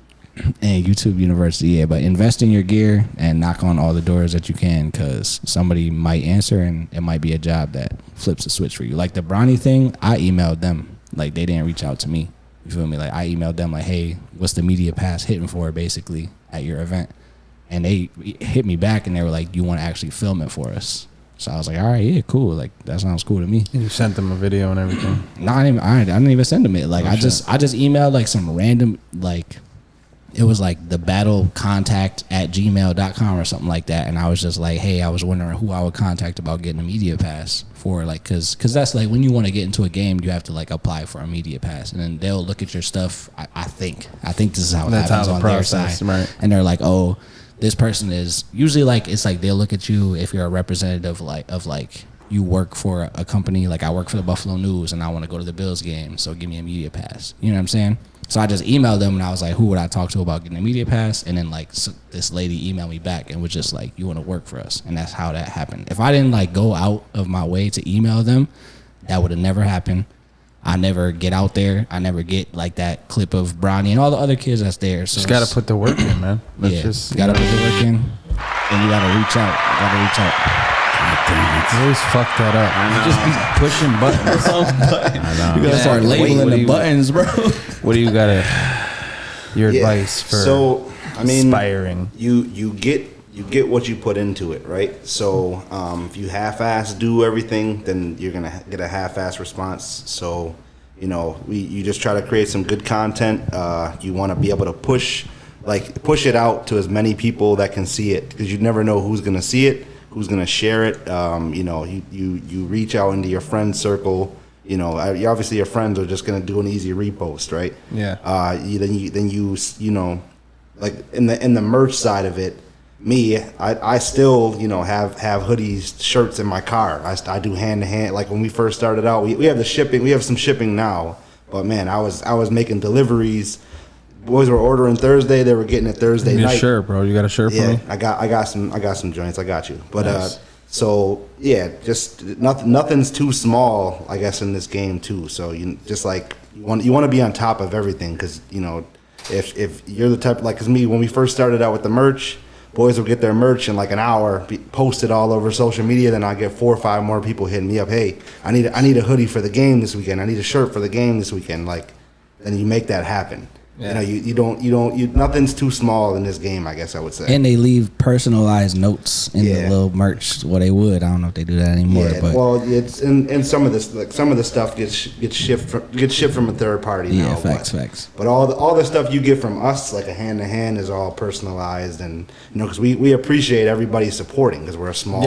And YouTube University, yeah, but invest in your gear and knock on all the doors that you can, because somebody might answer and it might be a job that flips a switch for you. Like the Bronny thing, I emailed them. Like they didn't reach out to me. You feel me? Like I emailed them like, hey, what's the media pass hitting for basically at your event? And they hit me back and they were like, you want to actually film it for us? So I was like, all right, yeah, cool. Like that sounds cool to me. And you sent them a video and everything. No, I didn't even send them it. Like I just emailed like some random like. It was like the battlecontact@gmail.com or something like that. And I was just like, hey, I was wondering who I would contact about getting a media pass for, like, cause that's like when you want to get into a game, you have to like apply for a media pass and then they'll look at your stuff. I think this is how it happens on their side. Right. And they're like, oh, this person is usually like, it's like they'll look at you if you're a representative of you work for a company. Like I work for the Buffalo News and I want to go to the Bills game. So give me a media pass. You know what I'm saying? So I just emailed them and I was like, who would I talk to about getting a media pass? And then like this lady emailed me back and was just like, you want to work for us? And that's how that happened. If I didn't like go out of my way to email them, that would have never happened. I never get out there. I never get like that clip of Bronny and all the other kids that's there. So Just got to put the work in, man. You got to put the work in and you got to reach out. You always fuck that up. You just be pushing buttons. I know. You got to start labeling the buttons, bro. What do you got your advice for inspiring? You get what you put into it, right? So if you half-ass do everything, then you're gonna get a half-ass response. So you just try to create some good content. You want to be able to push it out to as many people that can see it, because you never know who's gonna see it, who's gonna share it. You reach out into your friend circle. Obviously your friends are just gonna do an easy repost, right? Yeah. Then you like in the merch side of it. I still have hoodies, shirts in my car. I do hand to hand. Like when we first started out, we have the shipping. We have some shipping now, but man, I was making deliveries. Boys were ordering Thursday. They were getting it Thursday night. Shirt, bro. You got a shirt for me? I got some joints. I got you. But nice. So yeah, just nothing's too small, I guess, in this game too. So you just like you want to be on top of everything, because if you're the type like, cause me, when we first started out with the merch, boys will get their merch in like an hour, post it all over social media. Then I get 4 or 5 more people hitting me up. Hey, I need a hoodie for the game this weekend. I need a shirt for the game this weekend. Like, then you make that happen. You know, nothing's too small in this game, I guess I would say. And they leave personalized notes in the little merch. Well, they would. I don't know if they do that anymore. Yeah, but well, it's and some of this, like some of the stuff gets shipped from a third party. Yeah, now, facts. But all the stuff you get from us, like a hand to hand, is all personalized, and because we appreciate everybody supporting, because we're a small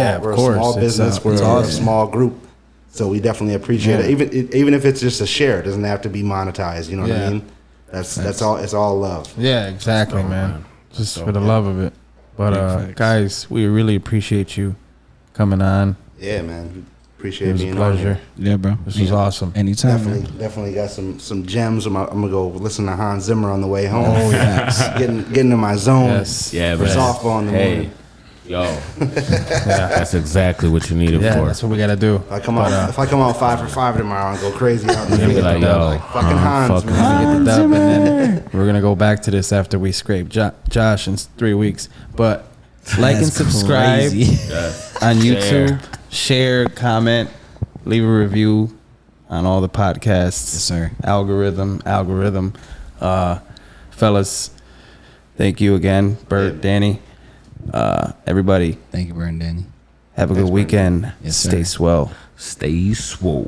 business, we're a small group. So we definitely appreciate it, even if it's just a share. It doesn't have to be monetized. You know what I mean? That's all. It's all love. Yeah, exactly, man. Just for the love of it. But guys, we really appreciate you coming on. Yeah, man. Appreciate it was being a pleasure. on here. Yeah, bro. This was awesome. Anytime. Definitely got some gems. I'm gonna go listen to Hans Zimmer on the way home. Oh yeah, getting in my zone. Yes. Yeah, for softball in the morning. Yo, that's exactly what you need it for. That's what we gotta do. If I come out 5 for 5 tomorrow and go crazy out in the field, like, yo, fucking Hans, man. Get the dub, and then we're gonna go back to this after we scrape Josh in 3 weeks. But like and subscribe on YouTube, share, comment, leave a review on all the podcasts. Yes, sir. Algorithm. Fellas, thank you again, Bert, Danny. Everybody, Thank you, Bert and Danny. have a good weekend. Yes, Stay sir. swell. Stay swole.